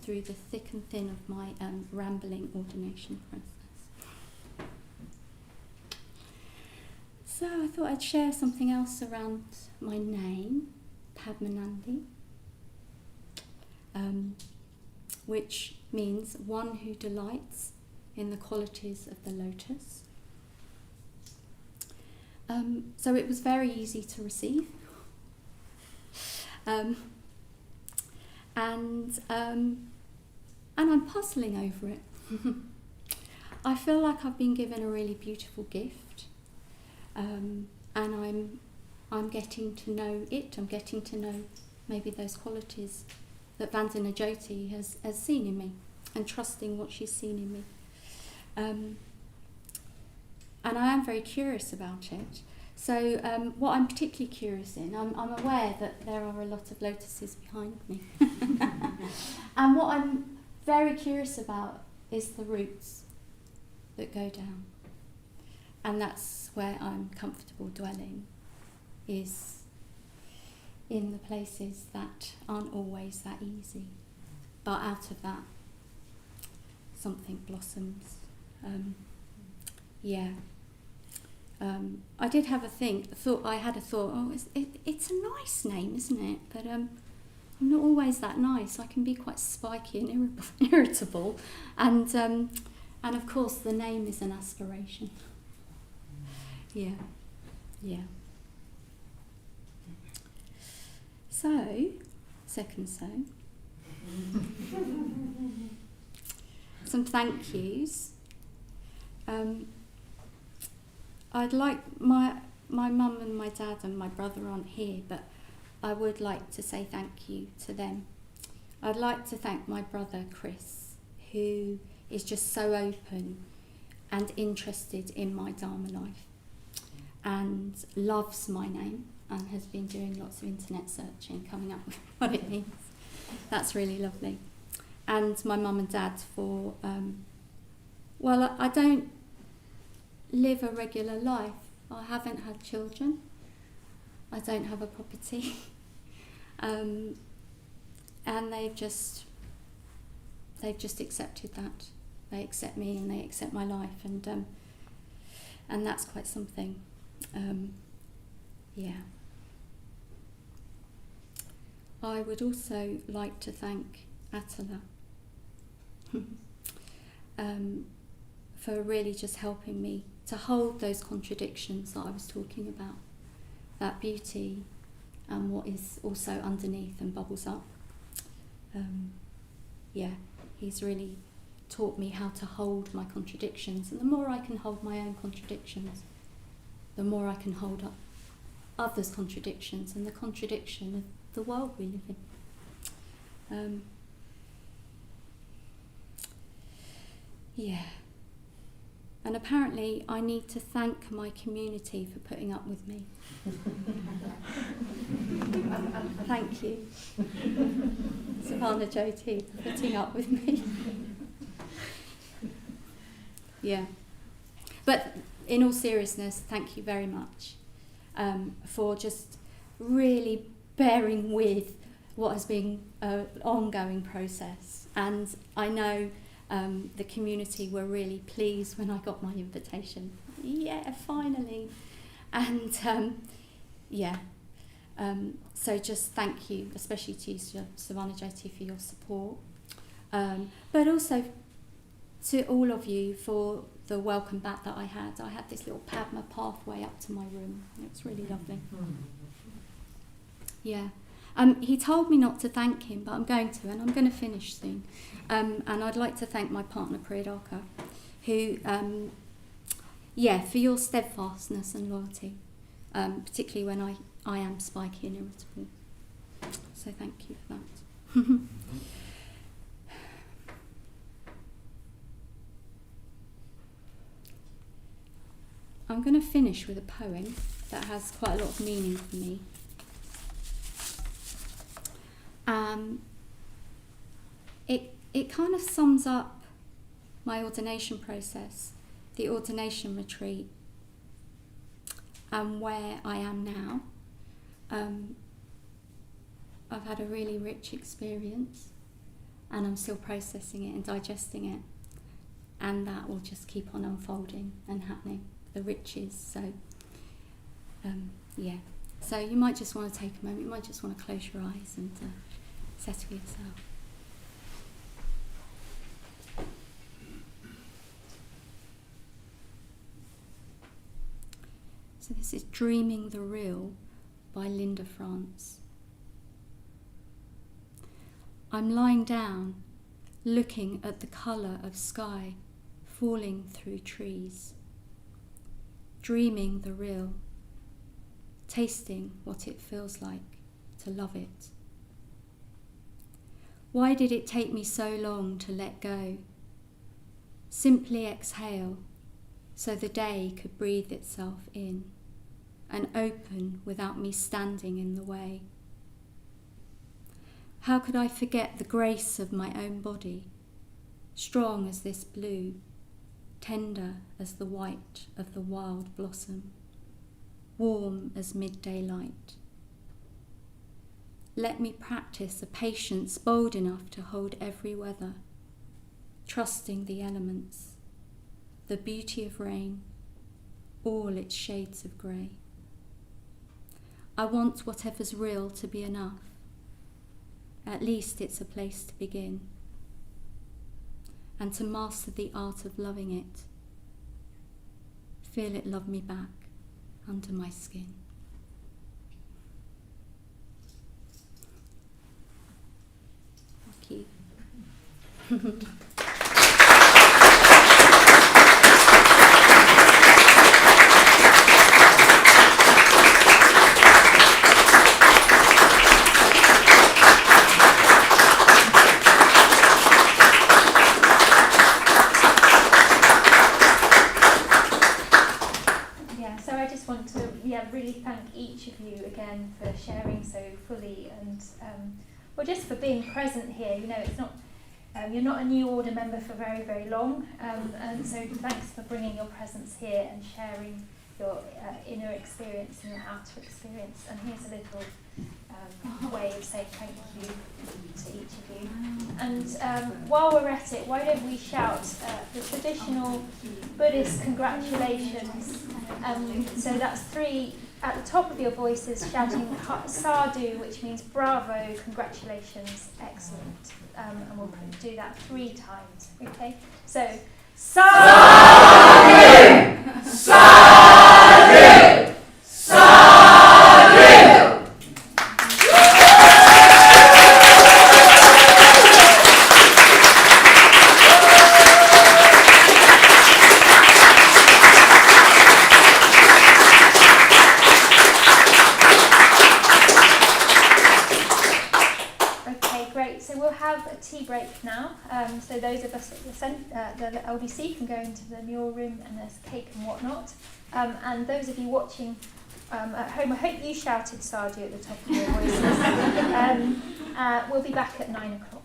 through the thick and thin of my rambling ordination process. So I thought I'd share something else around my name, Padmanandi, which means one who delights in the qualities of the lotus. So it was very easy to receive. And I'm puzzling over it. I feel like I've been given a really beautiful gift, and I'm getting to know it. I'm getting to know maybe those qualities that Vandana Jyoti has seen in me, and trusting what she's seen in me. And I am very curious about it. So what I'm particularly curious in, I'm aware that there are a lot of lotuses behind me. And what I'm very curious about is the roots that go down. And that's where I'm comfortable dwelling, is in the places that aren't always that easy. But out of that, something blossoms. I did have I had a thought, oh, it's a nice name, isn't it? But I'm not always that nice. I can be quite spiky and irritable. And of course the name is an aspiration. Yeah. So, second some thank yous. I'd like my mum and my dad and my brother aren't here, but I would like to say thank you to them. I'd like to thank my brother Chris, who is just so open and interested in my Dharma life and loves my name and has been doing lots of internet searching, coming up with what it means. That's really lovely. And my mum and dad for, I don't live a regular life. I haven't had children. I don't have a property. And they've just accepted that. They accept me and they accept my life, and that's quite something. I would also like to thank Attila for really just helping me to hold those contradictions that I was talking about, that beauty and what is also underneath and bubbles up. He's really taught me how to hold my contradictions, and the more I can hold my own contradictions, the more I can hold up others' contradictions and the contradiction of the world we live in. And apparently I need to thank my community for putting up with me. Thank you, Savannah Jyoti, for putting up with me. But in all seriousness, thank you very much for just really bearing with what has been an ongoing process. And I know the community were really pleased when I got my invitation. Yeah, finally. And so just thank you, especially to you, Savannah Jyoti, for your support. But also to all of you for the welcome back that I had. I had this little Padma pathway up to my room. It was really lovely. Yeah. He told me not to thank him, but I'm going to, and I'm going to finish soon. And I'd like to thank my partner, Triratna, who, for your steadfastness and loyalty, particularly when I am spiky and irritable. So thank you for that. I'm going to finish with a poem that has quite a lot of meaning for me. It kind of sums up my ordination process, the Ordination Retreat, and where I am now. I've had a really rich experience, and I'm still processing it and digesting it, and that will just keep on unfolding and happening, the riches. So so you might just want to take a moment, you might just want to close your eyes and settle yourself. So this is Dreaming the Real by Linda France. I'm lying down, looking at the colour of sky falling through trees, dreaming the real, tasting what it feels like to love it. Why did it take me so long to let go? Simply exhale so the day could breathe itself in and open without me standing in the way. How could I forget the grace of my own body, strong as this blue, tender as the white of the wild blossom, warm as midday light. Let me practice a patience bold enough to hold every weather, trusting the elements, the beauty of rain, all its shades of grey. I want whatever's real to be enough. At least it's a place to begin. And to master the art of loving it. Feel it love me back under my skin. Thank you. Really thank each of you again for sharing so fully and just for being present here. You know, it's not you're not a new order member for very, very long, and so thanks for bringing your presence here and sharing your inner experience and your outer experience. And here's a little way of saying thank you to each of you. And while we're at it, why don't we shout the traditional Buddhist congratulations. So that's 3 at the top of your voices, shouting sadhu, which means bravo, congratulations, excellent. And we'll do that 3 times. Okay? So sadhu! Sadhu! Sadhu! Tea break now, so those of us at the LBC can go into the mural room and there's cake and whatnot, and those of you watching at home, I hope you shouted sadhu at the top of your voices. We'll be back at 9 o'clock.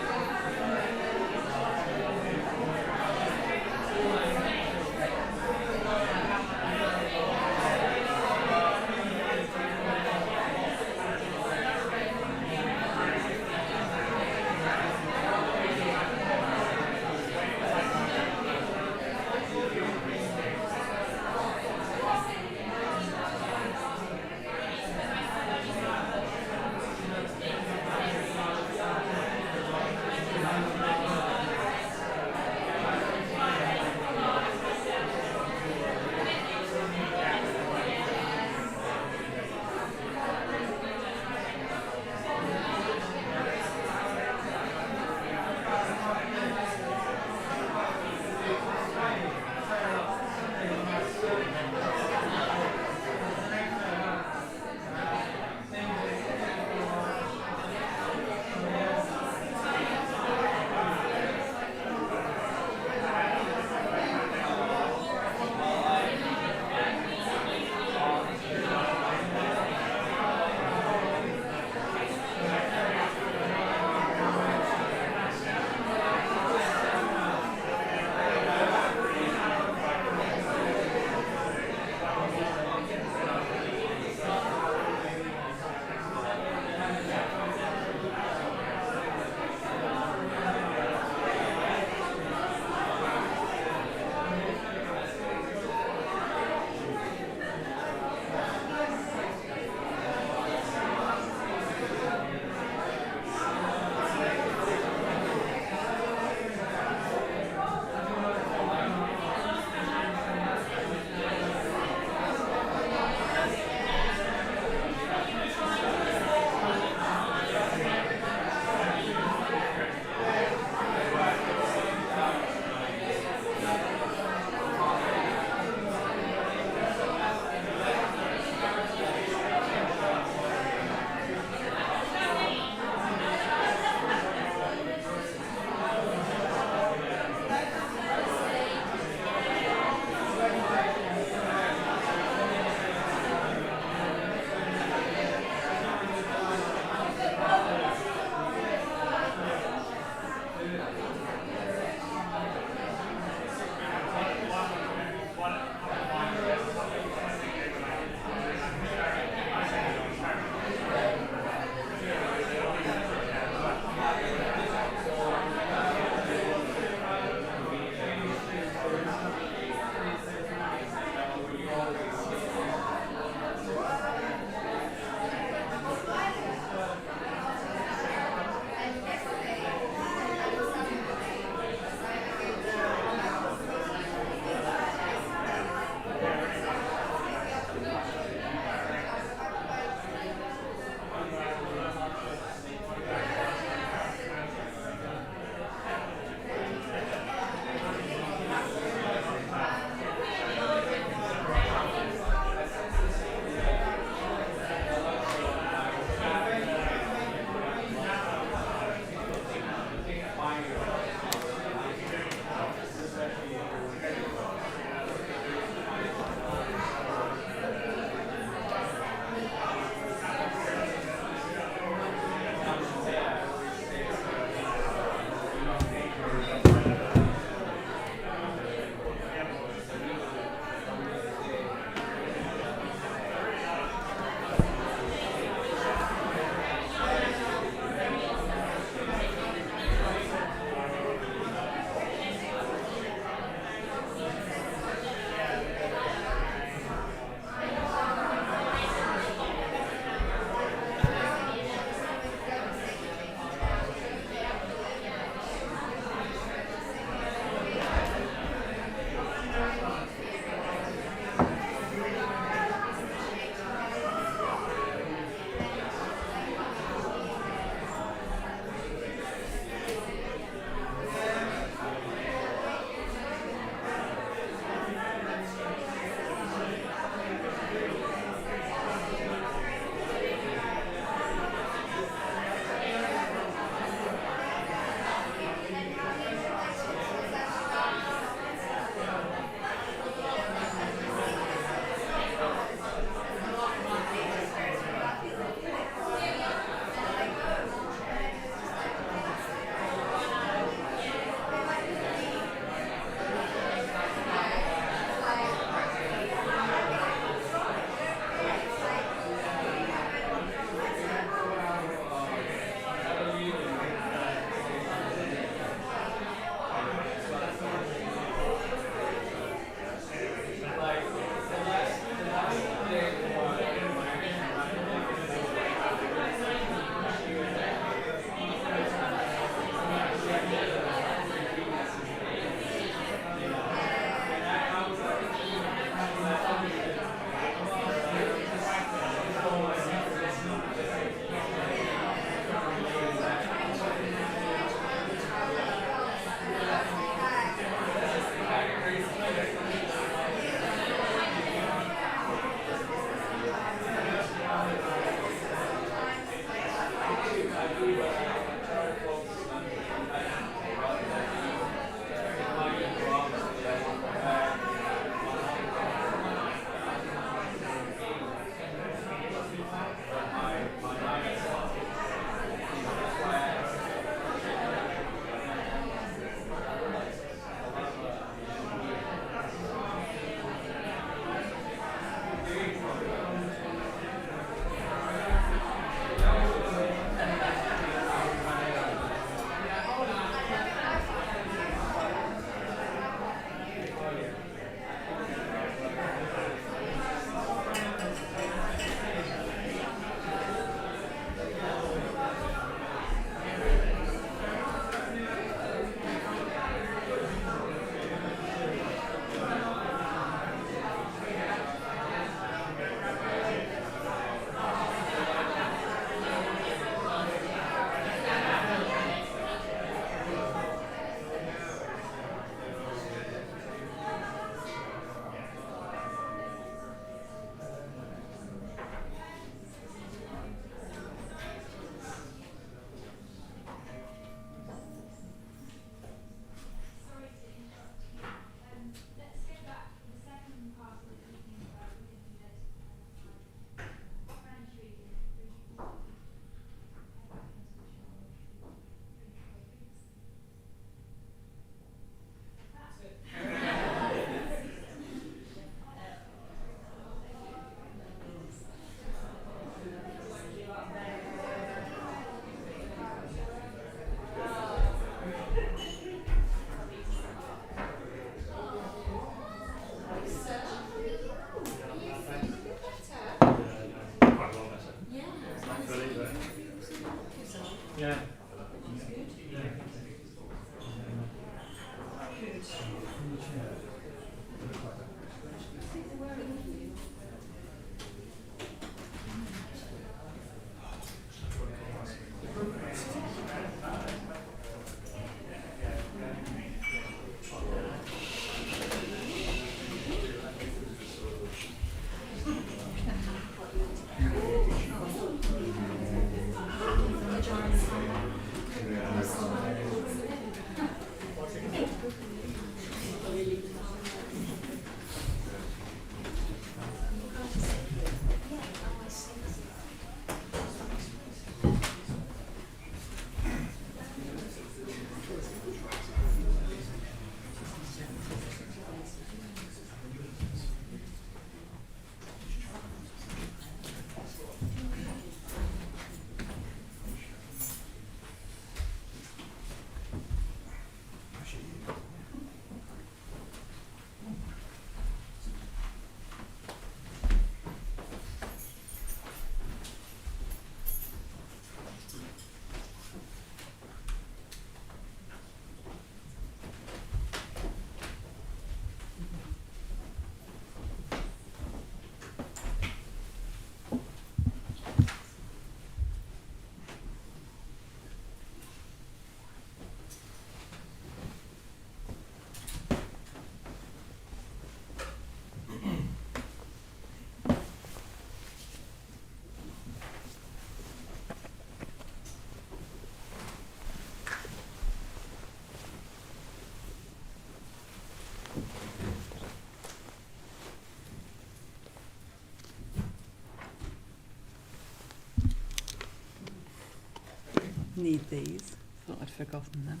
need these. Thought I'd forgotten them.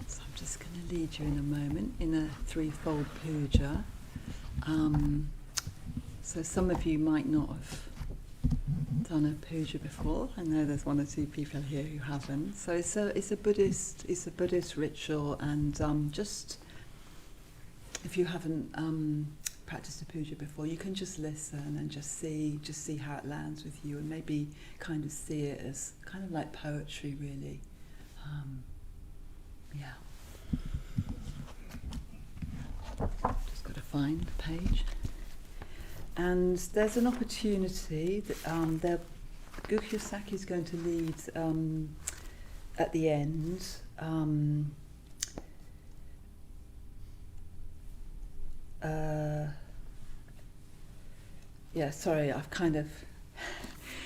So I'm just going to lead you in a moment in a threefold puja. So some of you might not have done a puja before. I know there's one or two people here who haven't. So it's a Buddhist ritual, and just if you haven't practiced a puja before, you can just listen and just see how it lands with you, and maybe kind of see it as kind of like poetry, really. Just got to find the page. And there's an opportunity that Guhyasakhi is going to lead at the end. I've kind of...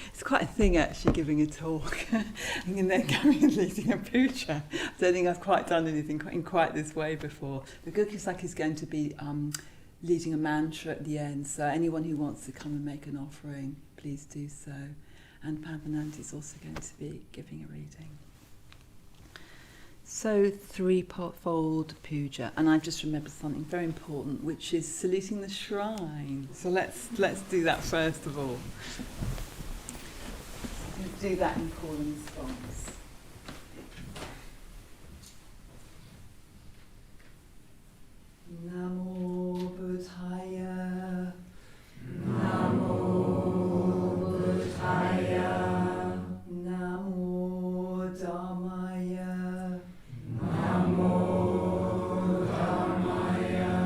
It's quite a thing actually giving a talk and then going and leading a puja. I don't think I've quite done anything in quite this way before. But Guhyasakhi is going to be leading a mantra at the end, so anyone who wants to come and make an offering, please do so. And Padmanandi is also going to be giving a reading. So threefold puja, and I've just remembered something very important, which is saluting the shrine. So let's do that first of all. So we'll do that in call and response. Namo Buddhaya, Namo Buddhaya, Namo Dhammaya, Namo Dhammaya,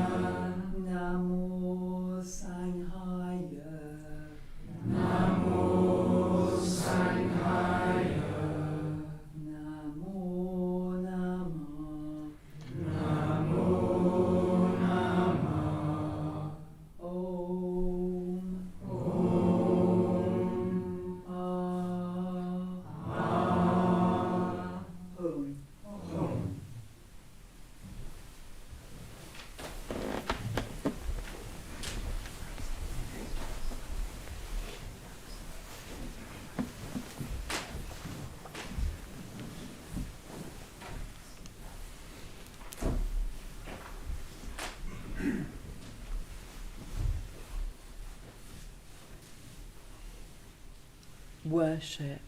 Namo Sanghaya, Namo Sanghaya, Namo Namah, Namo worship.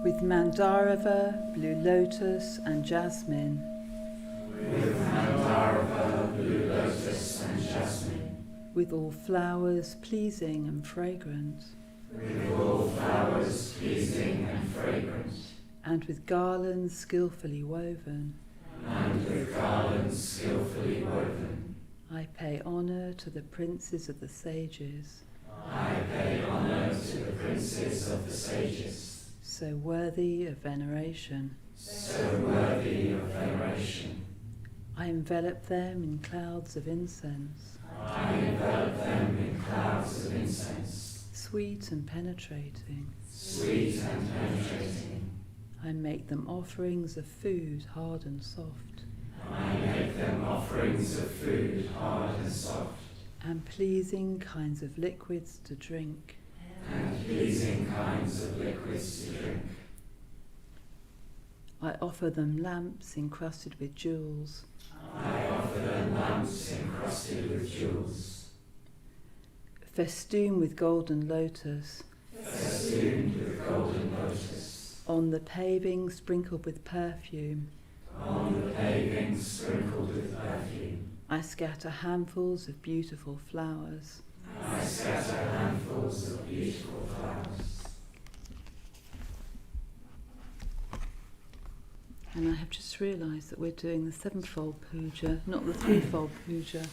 With Mandarava, blue lotus and jasmine. With Mandarava, blue lotus and jasmine. With all flowers pleasing and fragrant. With all flowers pleasing and fragrant. And with garlands skillfully woven. And with garlands skillfully woven. I pay honour to the princes of the sages. I pay honour to the princes of the sages. So worthy of veneration. So worthy of veneration. I envelop them in clouds of incense. I envelop them in clouds of incense. Sweet and penetrating. Sweet and penetrating. I make them offerings of food hard and soft. I make them offerings of food hard and soft. And pleasing kinds of liquids to drink. And pleasing kinds of liquids to drink. I offer them lamps encrusted with jewels. I offer them lamps encrusted with jewels. Festooned with golden lotus. Festooned with golden lotus. On the paving sprinkled with perfume. On the paving sprinkled with perfume. I scatter handfuls of beautiful flowers. I scatter handfuls of beautiful flowers. And I have just realised that we're doing the sevenfold puja, not the threefold puja.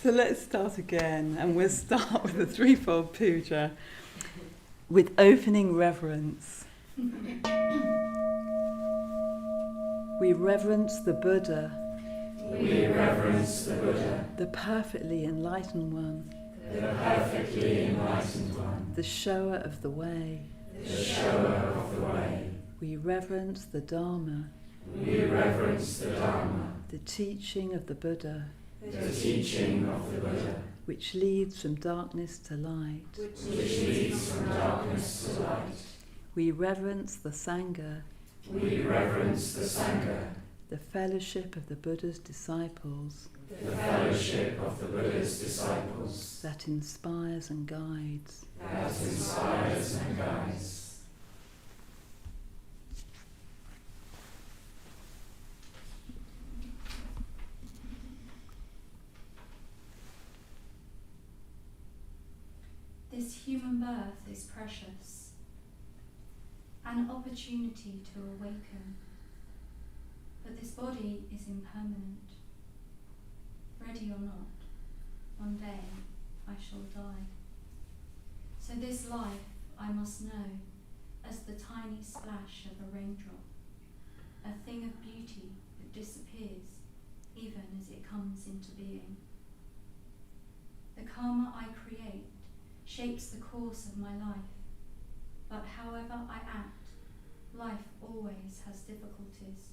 So let's start again, and we'll start with the threefold puja with opening reverence. We reverence the Buddha. We reverence the Buddha, The perfectly enlightened one. the perfectly enlightened one, The shower of the way. the shower of the way. We reverence the Dharma. We reverence the Dharma, The teaching of the Buddha. the teaching of the Buddha, which leads from darkness to light. which leads from darkness to light. We reverence the Sangha, We reverence the Sangha, the fellowship of the Buddha's disciples, the fellowship of the Buddha's disciples, that inspires and guides. that inspires and guides. This human birth is precious, an opportunity to awaken. But this body is impermanent. Ready or not, one day I shall die. So this life I must know as the tiny splash of a raindrop, a thing of beauty that disappears even as it comes into being. The karma I create shapes the course of my life, but however I act, life always has difficulties.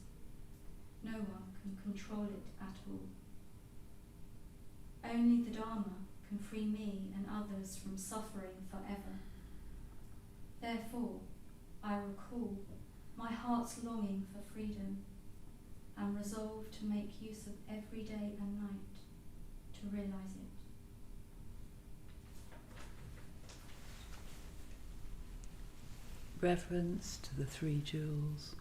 No one can control it at all. Only the Dharma can free me and others from suffering forever. Therefore, I recall my heart's longing for freedom and resolve to make use of every day and night to realize it. Reverence to the Three Jewels.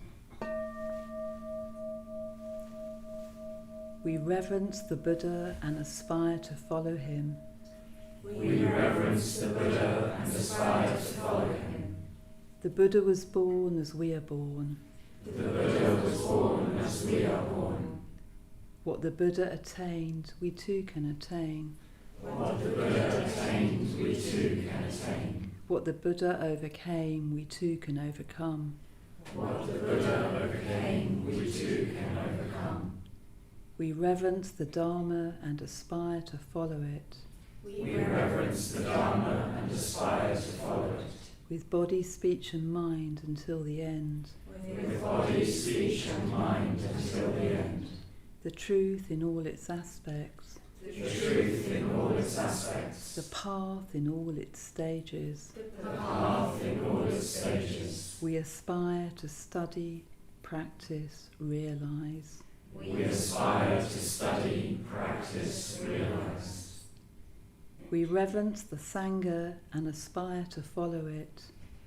We reverence the Buddha and aspire to follow him. We reverence the Buddha and aspire to follow him. The Buddha was born as we are born. The Buddha was born as we are born. What the Buddha attained, we too can attain. What the Buddha attained, we too can attain. What the Buddha overcame, we too can overcome. What the Buddha overcame, we too can overcome. We reverence the Dharma and aspire to follow it. We reverence the Dharma and aspire to follow it. With body, speech and mind until the end. With body, speech and mind until the end. The truth in all its aspects. The truth in all its aspects. The path in all its stages. The path in all its stages. We aspire to study, practice, realize. We aspire to study, practice, realize. We reverence the Sangha and aspire to follow it.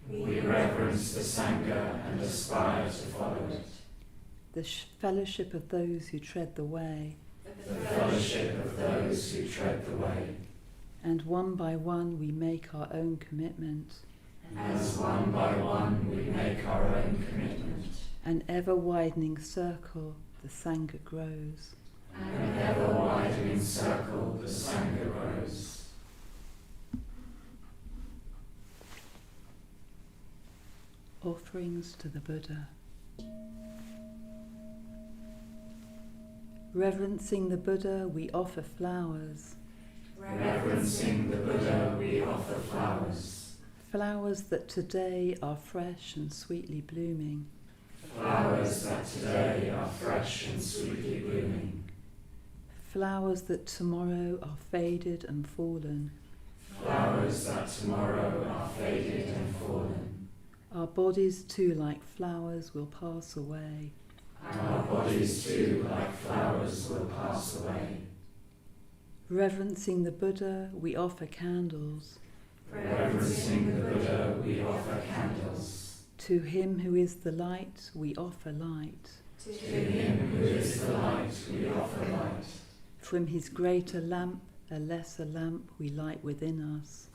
We reverence the Sangha and aspire to follow it. The fellowship of those who tread the way. The fellowship of those who tread the way. And one by one we make our own commitment. As one by one we make our own commitment. An ever-widening circle, the Sangha grows. An ever-widening circle, the Sangha grows. Offerings to the Buddha. Reverencing the Buddha, we offer flowers. Reverencing the Buddha, we offer flowers. Flowers that today are fresh and sweetly blooming. Flowers that today are fresh and sweetly blooming. Flowers that tomorrow are faded and fallen. Flowers that tomorrow are faded and fallen. Our bodies too, like flowers, will pass away. Our bodies too, like flowers, will pass away. Reverencing the Buddha, we offer candles. Reverencing the Buddha, we offer candles. To him who is the light, we offer light. To him who is the light, we offer light. From his greater lamp, a lesser lamp we light within us.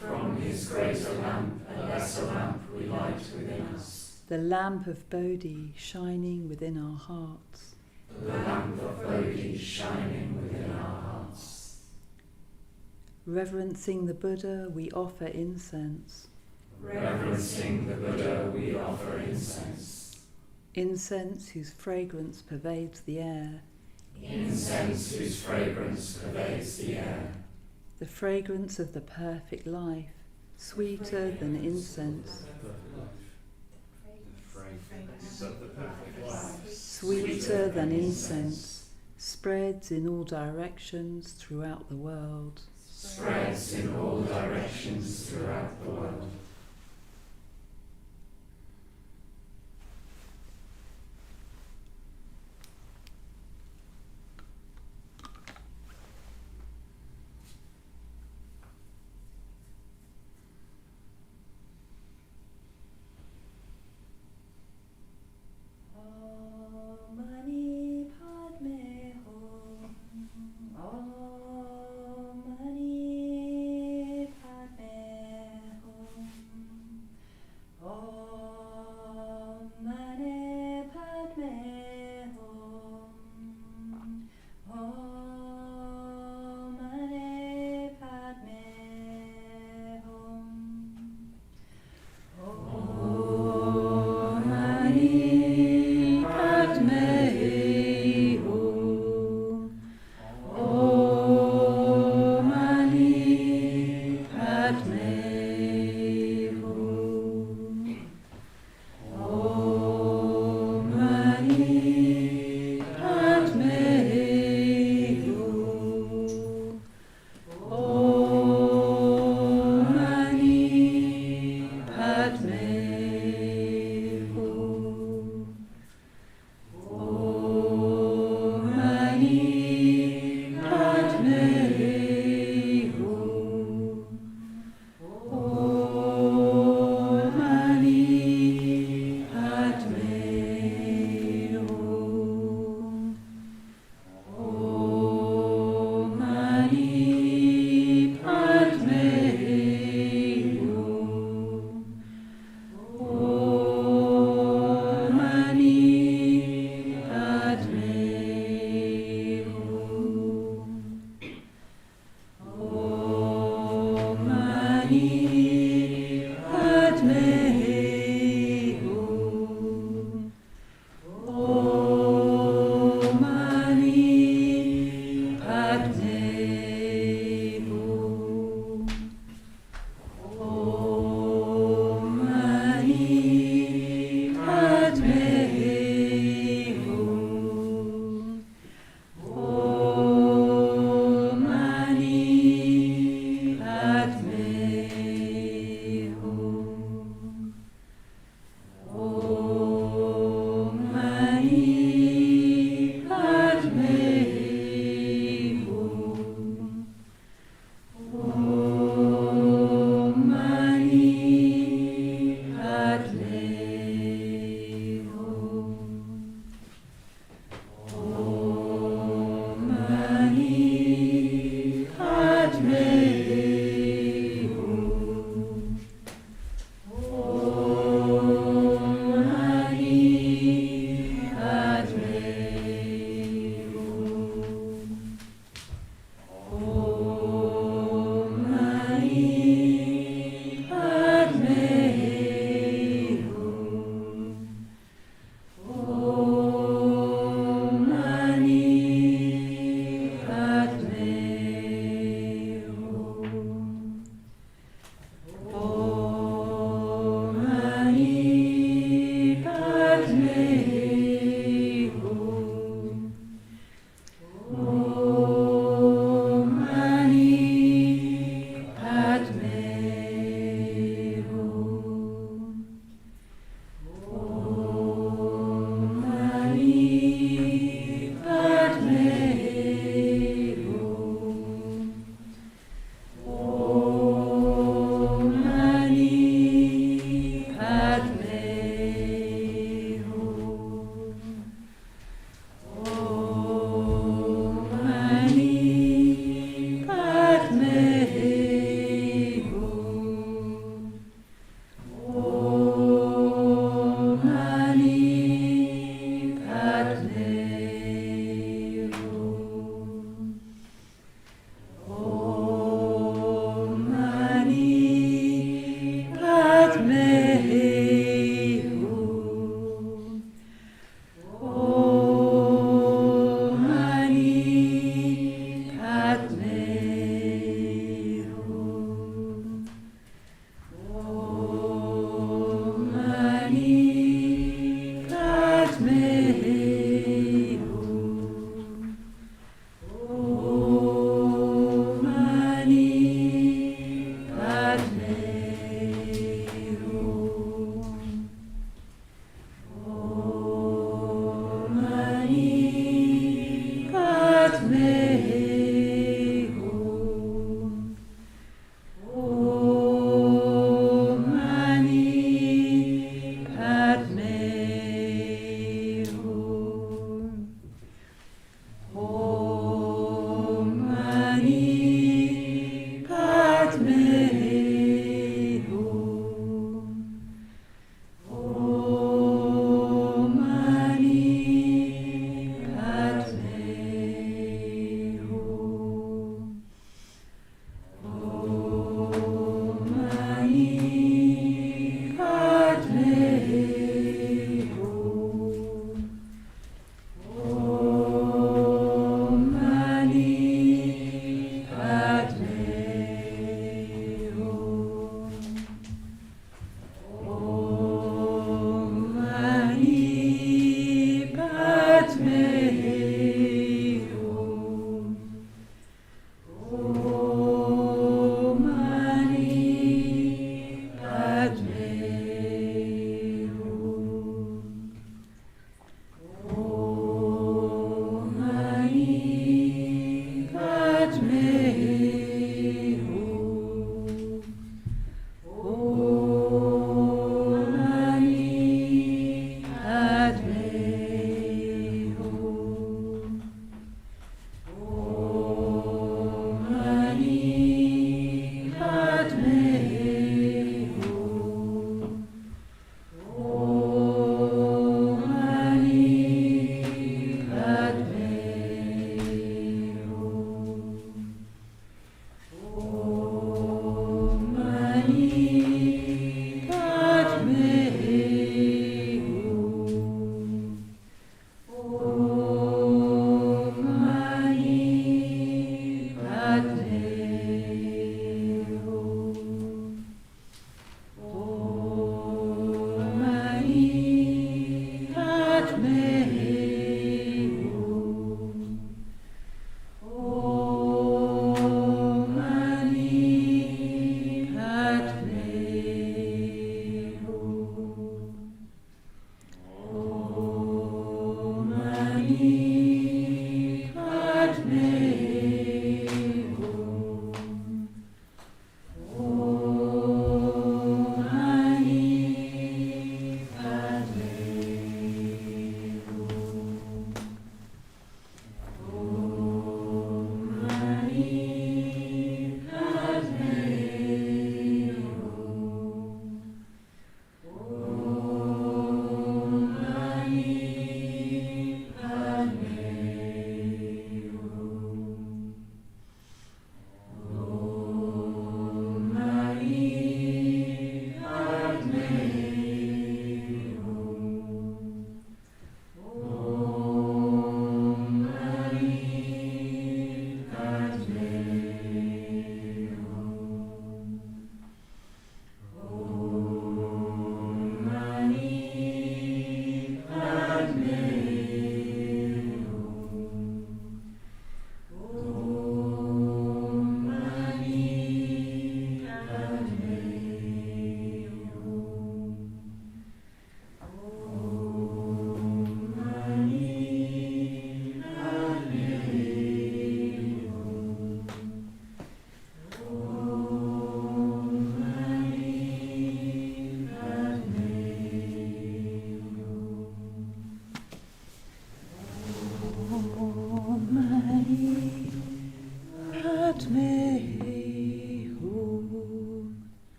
From his greater lamp, a lesser lamp we light within us. The lamp of Bodhi shining within our hearts. The lamp of Bodhi shining within our hearts. Reverencing the Buddha, we offer incense. Reverencing the Buddha, we offer incense. Incense whose fragrance pervades the air. Incense whose fragrance pervades the air. The fragrance of the perfect life, sweeter than incense. Sweeter than incense, spreads in all directions throughout the world. Spreads in all directions throughout the world. Mani Padme Hum. Om Mani Padme Hum. Om Mani Padme Hum. Om Mani Padme Hum. Om Mani Padme Hum. Om Mani Padme Hum. Om Mani Padme Hum. Om Mani Padme Hum. Om Mani Padme Hum. Om Mani Padme